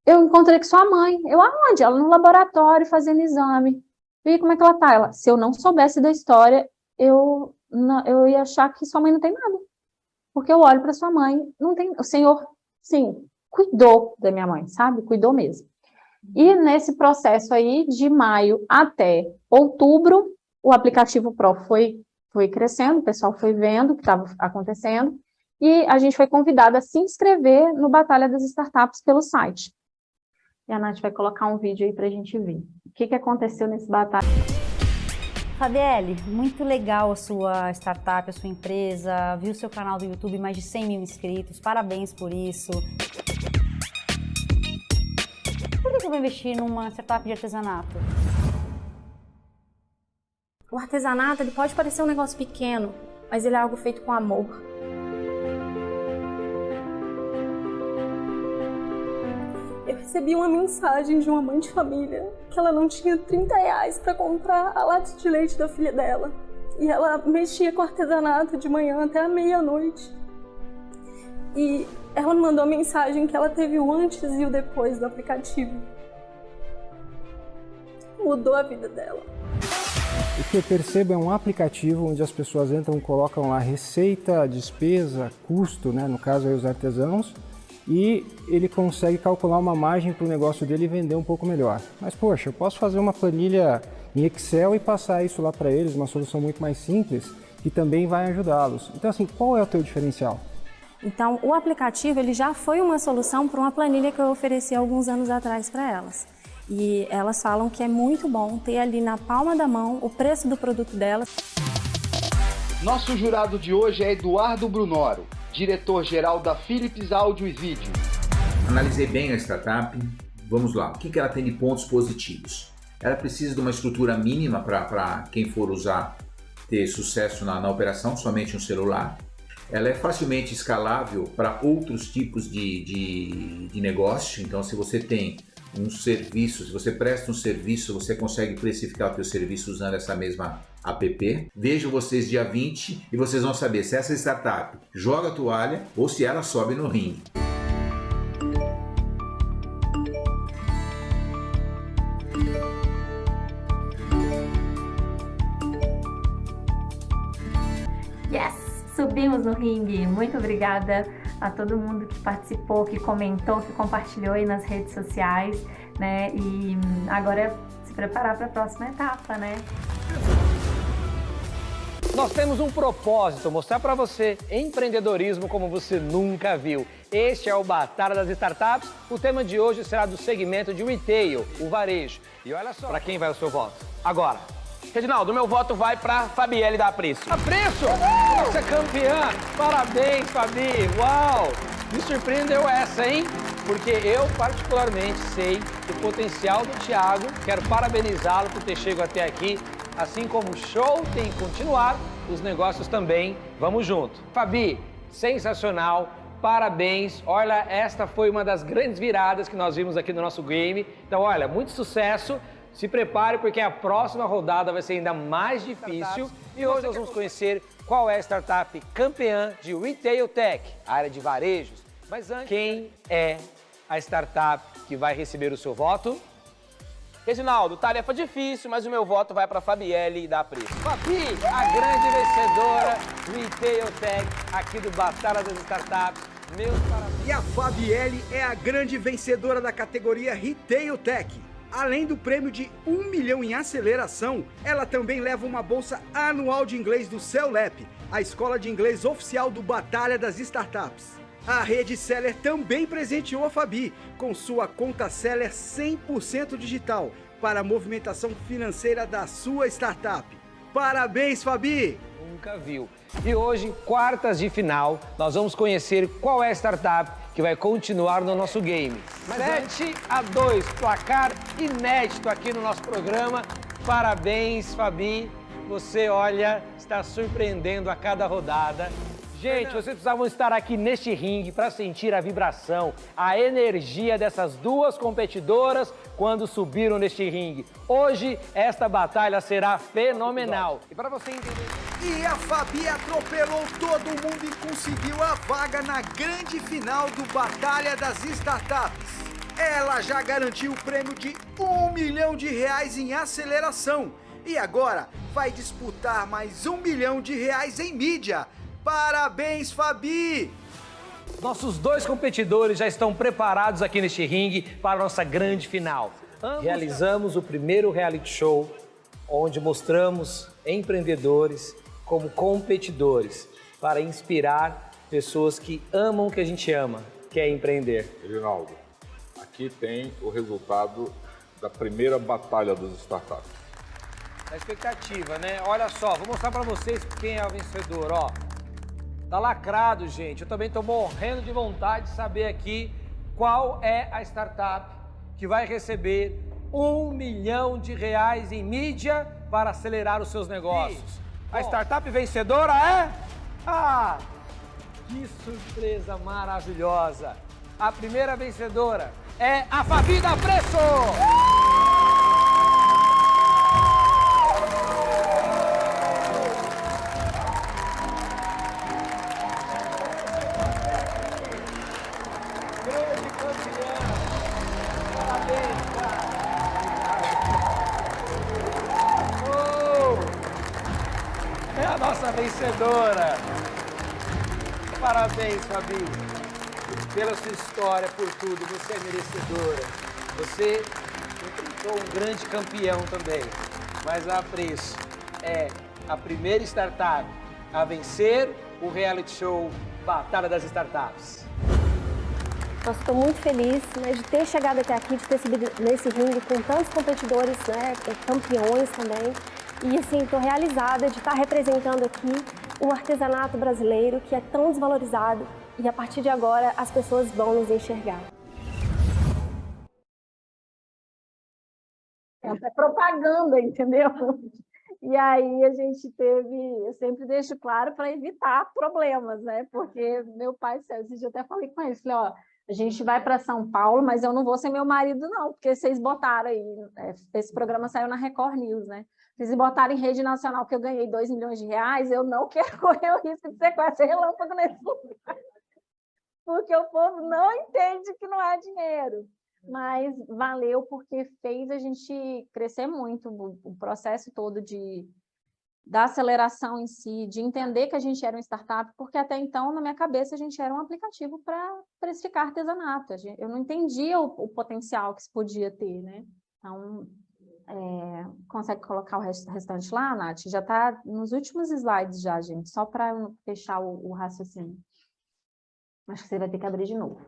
eu encontrei com sua mãe. Eu, aonde? Ela no laboratório fazendo exame. E como é que ela tá? Ela, se eu não soubesse da história, eu ia achar que sua mãe não tem nada. Porque eu olho para sua mãe, não tem. O Senhor, sim, cuidou da minha mãe, sabe? Cuidou mesmo. E nesse processo aí, de maio até outubro, o aplicativo Pro foi crescendo, o pessoal foi vendo o que estava acontecendo, e a gente foi convidada a se inscrever no Batalha das Startups pelo site. E a Nath vai colocar um vídeo aí para a gente ver. O que aconteceu nesse batalha? Fabielle, muito legal a sua startup, a sua empresa, viu seu canal do YouTube, mais de 100 mil inscritos, parabéns por isso. Por que eu vou investir numa startup de artesanato? O artesanato, ele pode parecer um negócio pequeno, mas ele é algo feito com amor. Eu recebi uma mensagem de uma mãe de família que ela não tinha 30 reais para comprar a lata de leite da filha dela. E ela mexia com artesanato de manhã até a meia-noite. E ela me mandou a mensagem que ela teve o antes e o depois do aplicativo. Mudou a vida dela. O que eu percebo é um aplicativo onde as pessoas entram, colocam lá receita, despesa, custo, né, no caso aí os artesãos, e ele consegue calcular uma margem para o negócio dele e vender um pouco melhor. Mas, poxa, eu posso fazer uma planilha em Excel e passar isso lá para eles, uma solução muito mais simples, que também vai ajudá-los. Então, assim, qual é o teu diferencial? Então, o aplicativo ele já foi uma solução para uma planilha que eu ofereci alguns anos atrás para elas. E elas falam que é muito bom ter ali na palma da mão o preço do produto delas. Nosso jurado de hoje é Eduardo Brunoro, diretor-geral da Philips Áudio e Vídeo. Analisei bem a startup. Vamos lá, o que ela tem de pontos positivos? Ela precisa de uma estrutura mínima para quem for usar ter sucesso na operação, somente um celular. Ela é facilmente escalável para outros tipos de negócio. Então, se você tem um serviço, se você presta um serviço, você consegue precificar o seu serviço usando essa mesma app. Vejo vocês dia 20 e vocês vão saber se essa startup joga a toalha ou se ela sobe no ringue. Yes! Subimos no ringue. Muito obrigada a todo mundo que participou, que comentou, que compartilhou aí nas redes sociais, né? E agora é se preparar para a próxima etapa, né? Nós temos um propósito, mostrar para você empreendedorismo como você nunca viu. Este é o Batalha das Startups. O tema de hoje será do segmento de retail, o varejo. E olha só, para quem vai o seu voto? Agora. Reginaldo, meu voto vai para Fabielle da Apreço. Apreço! Você é campeã! Parabéns, Fabi! Uau! Me surpreendeu essa, hein? Porque eu particularmente sei do potencial do Thiago. Quero parabenizá-lo por ter chegado até aqui. Assim como o show tem que continuar, os negócios também. Vamos junto. Fabi, sensacional. Parabéns. Olha, esta foi uma das grandes viradas que nós vimos aqui no nosso game. Então, olha, muito sucesso. Se prepare porque a próxima rodada vai ser ainda mais difícil. E hoje nós vamos conhecer qual é a startup campeã de Retail Tech, a área de varejos. Mas antes, quem é a startup que vai receber o seu voto? Reginaldo, tarefa difícil, mas o meu voto vai para Fabielle da Apreço. Fabi, a grande vencedora Retail Tech aqui do Batalha das Startups. Meus parabéns. E a Fabielle é a grande vencedora da categoria Retail Tech. Além do prêmio de 1 milhão em aceleração, ela também leva uma bolsa anual de inglês do CELEP, a escola de inglês oficial do Batalha das Startups. A rede Seller também presenteou a Fabi com sua conta Seller 100% digital para a movimentação financeira da sua startup. Parabéns, Fabi! Nunca viu. E hoje, quartas de final, nós vamos conhecer qual é a startup que vai continuar no nosso game. 7-2, placar inédito aqui no nosso programa. Parabéns, Fabi. Você, olha, está surpreendendo a cada rodada. Gente, vocês precisavam estar aqui neste ringue para sentir a vibração, a energia dessas duas competidoras quando subiram neste ringue. Hoje, esta batalha será fenomenal. E para você entender... E a Fabi atropelou todo mundo e conseguiu a vaga na grande final do Batalha das Startups. Ela já garantiu o prêmio de R$1 milhão em aceleração e agora vai disputar mais R$1 milhão em mídia. Parabéns, Fabi! Nossos dois competidores já estão preparados aqui neste ringue para a nossa grande final. Realizamos o primeiro reality show onde mostramos empreendedores como competidores para inspirar pessoas que amam o que a gente ama, que é empreender. Reginaldo, aqui tem o resultado da primeira batalha dos startups. A expectativa, né? Olha só, vou mostrar para vocês quem é o vencedor, ó. Tá lacrado, gente. Eu também tô morrendo de vontade de saber aqui qual é a startup que vai receber R$1 milhão em mídia para acelerar os seus negócios. A startup vencedora é... Ah, que surpresa maravilhosa! A primeira vencedora é a Fabi da Preço! Grande campeã! Parabéns, cara! É a nossa vencedora! Parabéns, Fabi! Pela sua história, por tudo, você é merecedora. Você enfrentou um grande campeão também. Mas a Preço é a primeira startup a vencer o reality show Batalha das Startups. Nossa, estou muito feliz, né, de ter chegado até aqui, de ter subido nesse ringue com tantos competidores, né, campeões também. E assim, estou realizada de estar representando aqui o artesanato brasileiro, que é tão desvalorizado, e a partir de agora as pessoas vão nos enxergar. É propaganda, entendeu? E aí a gente teve, eu sempre deixo claro para evitar problemas, né? Porque meu pai, esse dia eu até falei com ele, falei, ó, a gente vai para São Paulo, mas eu não vou ser meu marido não, porque vocês botaram aí, esse programa saiu na Record News, né? Vocês botaram em rede nacional que eu ganhei R$2 milhões, eu não quero correr o risco de sequestro relâmpago nesse lugar. Porque o povo não entende que não é dinheiro. Mas valeu porque fez a gente crescer muito, o processo todo da aceleração em si, de entender que a gente era uma startup, porque até então, na minha cabeça, a gente era um aplicativo para precificar artesanato. Eu não entendia o potencial que se podia ter, né? Então, consegue colocar o restante lá, Nath? Já está nos últimos slides já, gente, só para fechar o raciocínio. Acho que você vai ter que abrir de novo.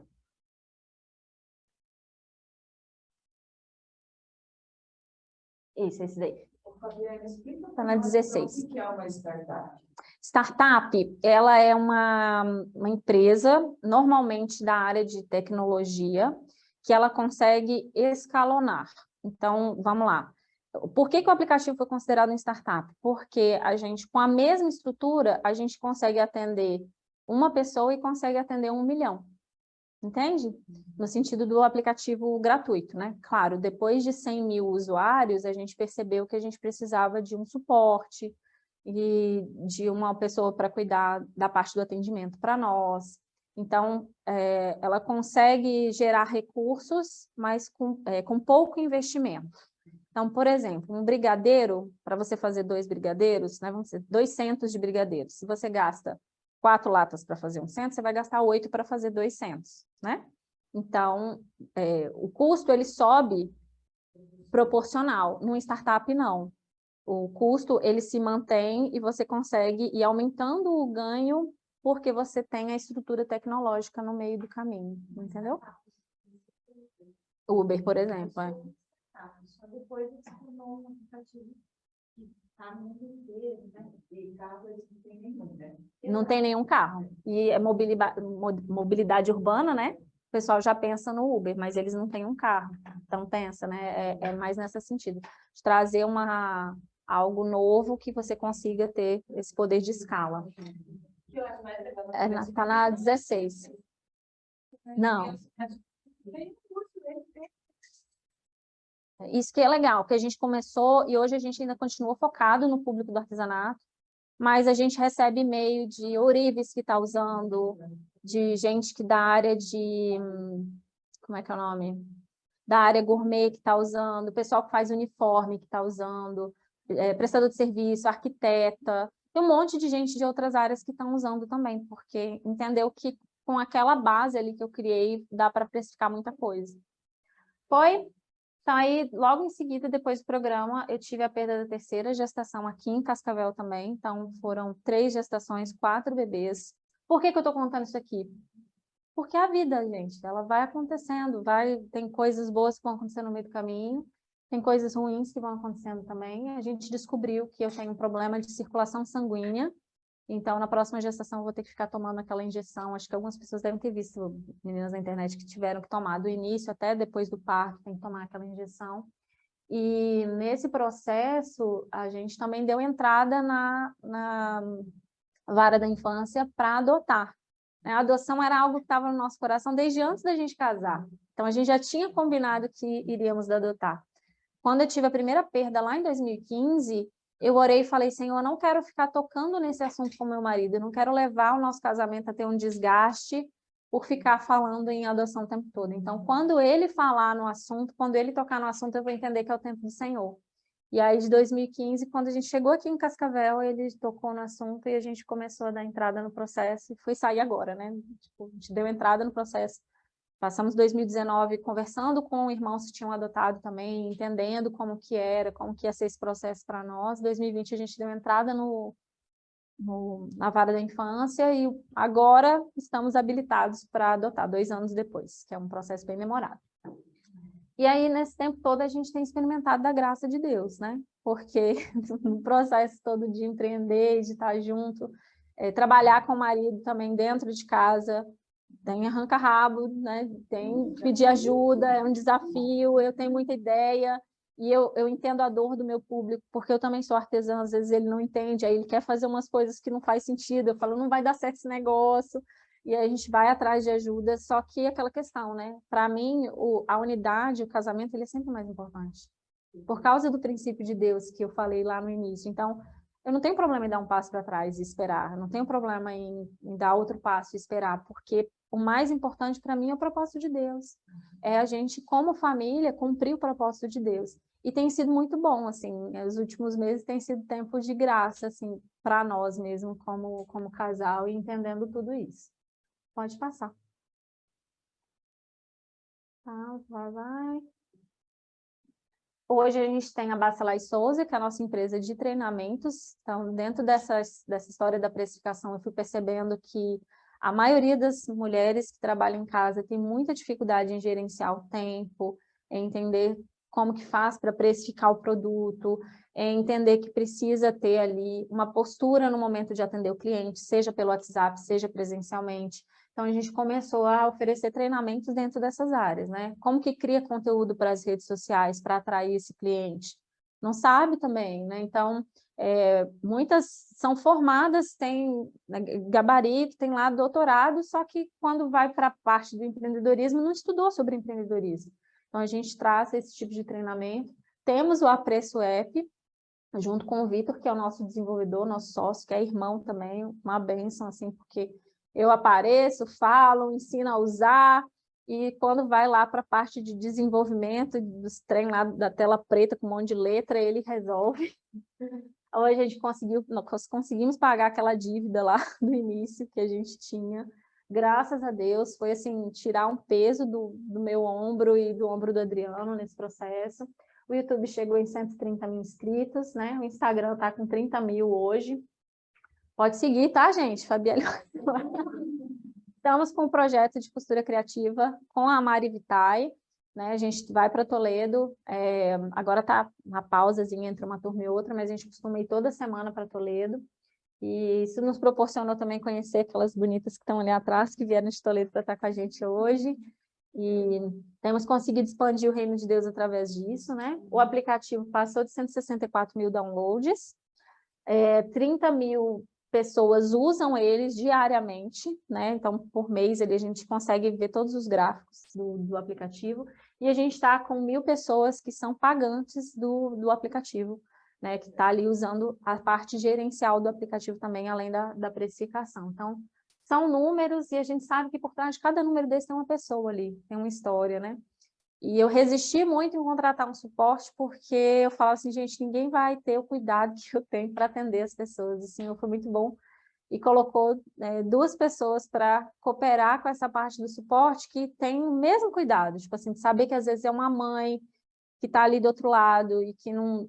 Isso, esse daí. Está na 16. O que é uma startup? Startup, ela é uma empresa, normalmente da área de tecnologia, que ela consegue escalonar. Então, vamos lá. Por que o aplicativo foi considerado um startup? Porque a gente, com a mesma estrutura, a gente consegue atender uma pessoa e consegue atender 1 milhão. Entende? No sentido do aplicativo gratuito, né? Claro, depois de 100 mil usuários, a gente percebeu que a gente precisava de um suporte e de uma pessoa para cuidar da parte do atendimento para nós. Então, ela consegue gerar recursos, mas com pouco investimento. Então, por exemplo, um brigadeiro, para você fazer 2 brigadeiros, né, vamos dizer, 200 de brigadeiros, se você gasta 4 latas para fazer 100, você vai gastar 8 para fazer 200, né? Então, o custo, ele sobe proporcional. Numa startup, não. O custo, ele se mantém e você consegue ir aumentando o ganho porque você tem a estrutura tecnológica no meio do caminho, entendeu? Uber, por exemplo. Só depois se tornou um aplicativo que está no mundo inteiro, né? E carro eles não tem nenhum, né? Não tem nenhum carro. E é mobilidade urbana, né? O pessoal já pensa no Uber, mas eles não têm um carro. Então, pensa, né? É mais nesse sentido. De trazer algo novo que você consiga ter esse poder de escala. Está na 16. Não. Isso que é legal, que a gente começou e hoje a gente ainda continua focado no público do artesanato, mas a gente recebe e-mail de ourives que está usando, de gente que da área de... Como é que é o nome? Da área gourmet que está usando, pessoal que faz uniforme que está usando, prestador de serviço, arquiteta, tem um monte de gente de outras áreas que estão usando também, porque entendeu que com aquela base ali que eu criei, dá para precificar muita coisa. Então, aí, logo em seguida, depois do programa, eu tive a perda da 3ª gestação aqui em Cascavel também. Então, foram 3 gestações, 4 bebês. Por que que eu estou contando isso aqui? Porque a vida, gente, ela vai acontecendo, tem coisas boas que vão acontecer no meio do caminho, tem coisas ruins que vão acontecendo também. A gente descobriu que eu tenho um problema de circulação sanguínea, então na próxima gestação eu vou ter que ficar tomando aquela injeção. Acho que algumas pessoas devem ter visto meninas na internet que tiveram que tomar do início até depois do parto, tem que tomar aquela injeção. E nesse processo, a gente também deu entrada na vara da infância para adotar. A adoção era algo que estava no nosso coração desde antes da gente casar. Então, a gente já tinha combinado que iríamos adotar. Quando eu tive a primeira perda lá em 2015, eu orei e falei, Senhor, eu não quero ficar tocando nesse assunto com meu marido, eu não quero levar o nosso casamento a ter um desgaste por ficar falando em adoção o tempo todo. Então, quando ele falar no assunto, quando ele tocar no assunto, eu vou entender que é o tempo do Senhor. E aí, de 2015, quando a gente chegou aqui em Cascavel, ele tocou no assunto e a gente começou a dar entrada no processo e foi sair agora, né? Tipo, a gente deu entrada no processo. Passamos 2019 conversando com o irmão se tinham adotado também, entendendo como que era, como que ia ser esse processo para nós. 2020 a gente deu entrada na vara da infância e agora estamos habilitados para adotar 2 anos depois, que é um processo bem demorado. E aí, nesse tempo todo, a gente tem experimentado da graça de Deus, né? Porque no processo todo de empreender, de estar junto, trabalhar com o marido também dentro de casa, tem arranca-rabo, né? Tem pedir ajuda, é um desafio, eu tenho muita ideia, e eu entendo a dor do meu público, porque eu também sou artesã, às vezes ele não entende, aí ele quer fazer umas coisas que não faz sentido, eu falo, não vai dar certo esse negócio, e aí a gente vai atrás de ajuda, só que aquela questão, né? Para mim, a unidade, o casamento, ele é sempre mais importante. Por causa do princípio de Deus que eu falei lá no início. Então, eu não tenho problema em dar um passo para trás e esperar, eu não tenho problema em dar outro passo e esperar, porque o mais importante para mim é o propósito de Deus. É a gente, como família, cumprir o propósito de Deus. E tem sido muito bom, assim, os últimos meses tem sido tempo de graça, assim, para nós mesmo, como casal, e entendendo tudo isso. Pode passar. Tá, vai. Hoje a gente tem a Bacelar e Souza, que é a nossa empresa de treinamentos. Então, dentro dessa história da precificação, eu fui percebendo que a maioria das mulheres que trabalham em casa tem muita dificuldade em gerenciar o tempo, em entender como que faz para precificar o produto, em entender que precisa ter ali uma postura no momento de atender o cliente, seja pelo WhatsApp, seja presencialmente. Então, a gente começou a oferecer treinamentos dentro dessas áreas, né? Como que cria conteúdo para as redes sociais para atrair esse cliente? Não sabe também, né? Então, muitas são formadas, têm gabarito, tem lá doutorado, só que quando vai para a parte do empreendedorismo, não estudou sobre empreendedorismo. Então, a gente traz esse tipo de treinamento. Temos o Apreço App, junto com o Vitor, que é o nosso desenvolvedor, nosso sócio, que é irmão também, uma bênção, assim, porque eu apareço, falo, ensino a usar, e quando vai lá para a parte de desenvolvimento, dos treinos lá da tela preta com um monte de letra, ele resolve. Hoje a gente nós conseguimos pagar aquela dívida lá do início que a gente tinha. Graças a Deus, foi assim, tirar um peso do meu ombro e do ombro do Adriano nesse processo. O YouTube chegou em 130 mil inscritos, né? O Instagram está com 30 mil hoje. Pode seguir, tá, gente? Fabielle. Estamos com um projeto de costura criativa com a Mari Vitae, né? A gente vai para Toledo, agora está uma pausazinha entre uma turma e outra, mas a gente costuma ir toda semana para Toledo. E isso nos proporcionou também conhecer aquelas bonitas que estão ali atrás, que vieram de Toledo para estar com a gente hoje. E temos conseguido expandir o reino de Deus através disso, né? O aplicativo passou de 164 mil downloads, 30 mil pessoas usam eles diariamente, né? Então, por mês, a gente consegue ver todos os gráficos do aplicativo. E a gente está com 1.000 pessoas que são pagantes do aplicativo, né? Que está ali usando a parte gerencial do aplicativo também, além da precificação. Então, são números e a gente sabe que por trás de cada número desse tem uma pessoa ali, tem uma história, né? E eu resisti muito em contratar um suporte porque eu falava assim, gente, ninguém vai ter o cuidado que eu tenho para atender as pessoas. O Senhor foi muito bom e colocou 2 pessoas para cooperar com essa parte do suporte que tem o mesmo cuidado, tipo assim, de saber que às vezes é uma mãe que está ali do outro lado e que não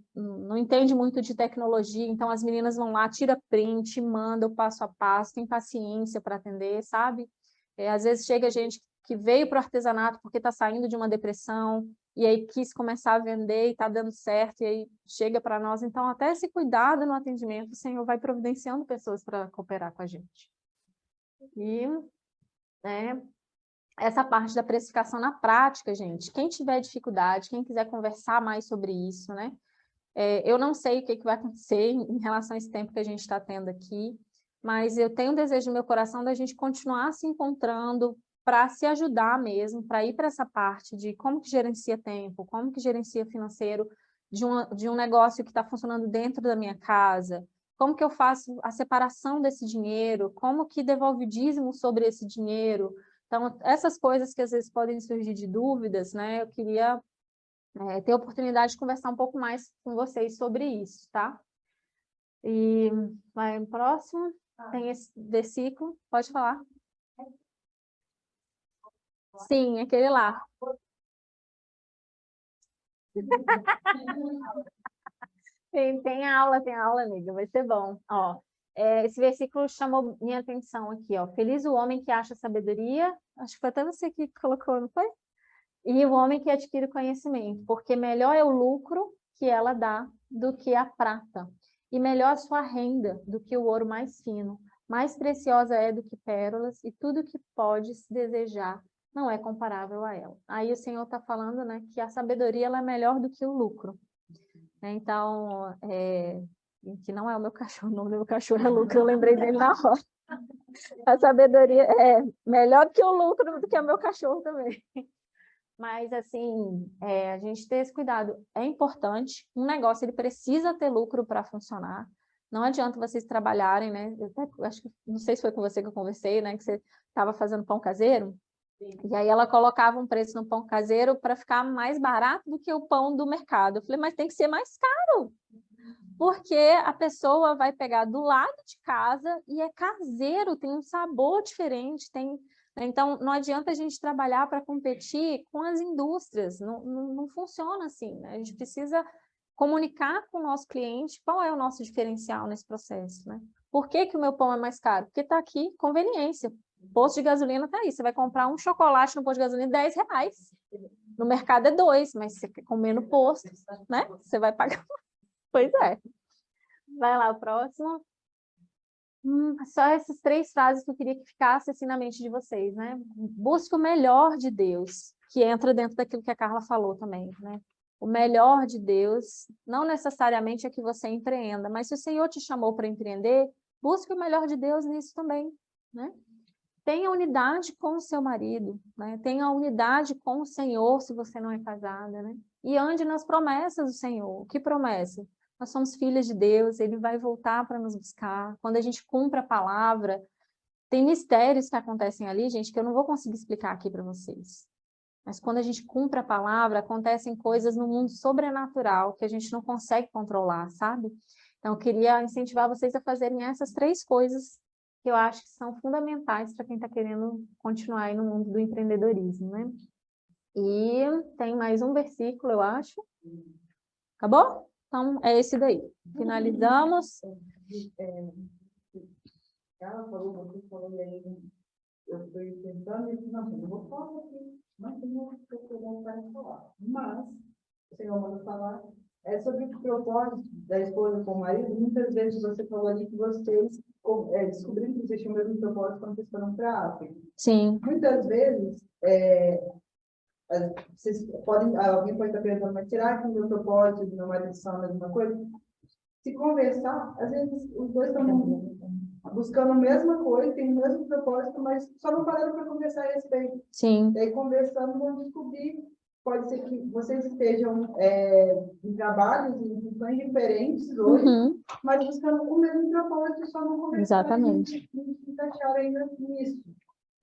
entende muito de tecnologia, então as meninas vão lá, tira print, manda o passo a passo, tem paciência para atender, sabe? Às vezes chega gente que veio para o artesanato porque está saindo de uma depressão, e aí quis começar a vender e está dando certo, e aí chega para nós. Então, até esse cuidado no atendimento, o Senhor vai providenciando pessoas para cooperar com a gente. E essa parte da precificação na prática, gente, quem tiver dificuldade, quem quiser conversar mais sobre isso, né? Eu não sei o que vai acontecer em relação a esse tempo que a gente está tendo aqui, mas eu tenho um desejo no meu coração da gente continuar se encontrando para se ajudar mesmo, para ir para essa parte de como que gerencia tempo, como que gerencia financeiro de um negócio que está funcionando dentro da minha casa, como que eu faço a separação desse dinheiro, como que devolve o dízimo sobre esse dinheiro. Então, essas coisas que às vezes podem surgir de dúvidas, né? Eu queria ter a oportunidade de conversar um pouco mais com vocês sobre isso, tá? E vai no próximo, tem esse versículo, pode falar. Sim, aquele lá. Tem aula, amiga, vai ser bom. Ó, esse versículo chamou minha atenção aqui, ó. Feliz o homem que acha sabedoria, acho que foi até você que colocou, não foi? E o homem que adquire conhecimento, porque melhor é o lucro que ela dá do que a prata, e melhor a sua renda do que o ouro mais fino. Mais preciosa é do que pérolas, e tudo que podes desejar não é comparável a ela. Aí o Senhor está falando, né, que a sabedoria ela é melhor do que o lucro. Então, que não é o meu cachorro, o nome do meu cachorro é Lucro, eu lembrei dele na hora. A sabedoria é melhor do que o lucro, do que o meu cachorro também. Mas, assim, a gente ter esse cuidado é importante. Um negócio, ele precisa ter lucro para funcionar. Não adianta vocês trabalharem, né? Eu acho que, não sei se foi com você que eu conversei, né? Que você estava fazendo pão caseiro. E aí ela colocava um preço no pão caseiro para ficar mais barato do que o pão do mercado. Eu falei, mas tem que ser mais caro, porque a pessoa vai pegar do lado de casa e é caseiro, tem um sabor diferente, então não adianta a gente trabalhar para competir com as indústrias, não funciona assim, né? A gente precisa comunicar com o nosso cliente qual é o nosso diferencial nesse processo, né? Por que o meu pão é mais caro? Porque está aqui conveniência. Posto de gasolina está aí. Você vai comprar um chocolate no posto de gasolina R$10. No mercado é 2, mas você quer comer no posto, né? Você vai pagar. Pois é. Vai lá, o próximo. Só essas 3 frases que eu queria que ficasse assim na mente de vocês, né? Busque o melhor de Deus, que entra dentro daquilo que a Carla falou também, né? O melhor de Deus não necessariamente é que você empreenda, mas se o Senhor te chamou para empreender, busque o melhor de Deus nisso também, né? Tenha unidade com o seu marido, né? Tenha unidade com o Senhor, se você não é casada, né? E ande nas promessas do Senhor. Que promessa? Nós somos filhas de Deus, Ele vai voltar para nos buscar. Quando a gente cumpre a palavra, tem mistérios que acontecem ali, gente, que eu não vou conseguir explicar aqui para vocês. Mas quando a gente cumpre a palavra, acontecem coisas no mundo sobrenatural que a gente não consegue controlar, sabe? Então, Então, eu queria incentivar vocês a fazerem essas 3 coisas que eu acho que são fundamentais para quem está querendo continuar aí no mundo do empreendedorismo, né? E tem mais um versículo, eu acho. Acabou? Então, é esse daí. Finalizamos. Ela falou, você falou, e aí eu fui tentando, e não, eu vou falar aqui, mas tem uma coisa que eu vou falar. Mas, o Senhor manda falar, é sobre o propósito da esposa com o marido. Muitas vezes você falou ali que vocês descobriram que vocês tinham o mesmo propósito quando vocês foram para a África. Sim. Muitas vezes, vocês podem, alguém pode estar pensando, mas será que o meu propósito e o meu marido são a mesma coisa? Se conversar, às vezes os dois estão buscando a mesma coisa, tem o mesmo propósito, mas só não pararam para conversar a respeito. Sim. E aí, conversando, vão descobrir, pode ser que vocês estejam em trabalhos, em funções diferentes hoje, mas buscando o mesmo propósito, só não conversar. Exatamente. E se encaixar ainda nisso.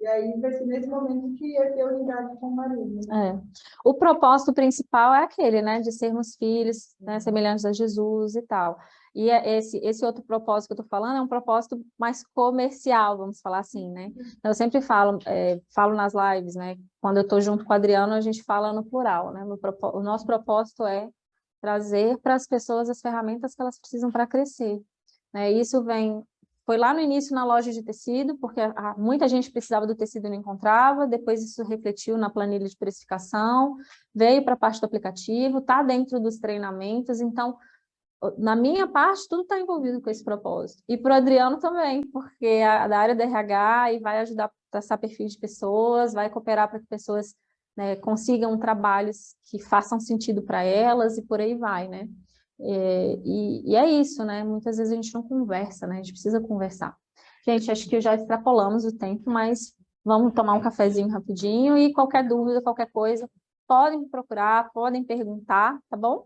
E aí vai ser nesse momento que ia ter unidade com o marido. É. O propósito principal é aquele, né, de sermos filhos, né, semelhantes a Jesus e tal. E esse outro propósito que eu estou falando é um propósito mais comercial, vamos falar assim, né? Então, eu sempre falo nas lives, né? Quando eu estou junto com o Adriano, a gente fala no plural, né? O nosso propósito é trazer para as pessoas as ferramentas que elas precisam para crescer, né? Isso foi lá no início na loja de tecido, porque muita gente precisava do tecido e não encontrava, depois isso refletiu na planilha de precificação, veio para a parte do aplicativo, está dentro dos treinamentos, então, na minha parte, tudo está envolvido com esse propósito. E para o Adriano também, porque é da área da RH e vai ajudar a traçar perfil de pessoas, vai cooperar para que pessoas, né, consigam trabalhos que façam sentido para elas e por aí vai, né? E é isso, né? Muitas vezes a gente não conversa, né? A gente precisa conversar. Gente, acho que já extrapolamos o tempo, mas vamos tomar um cafezinho rapidinho e qualquer dúvida, qualquer coisa, podem me procurar, podem perguntar, tá bom?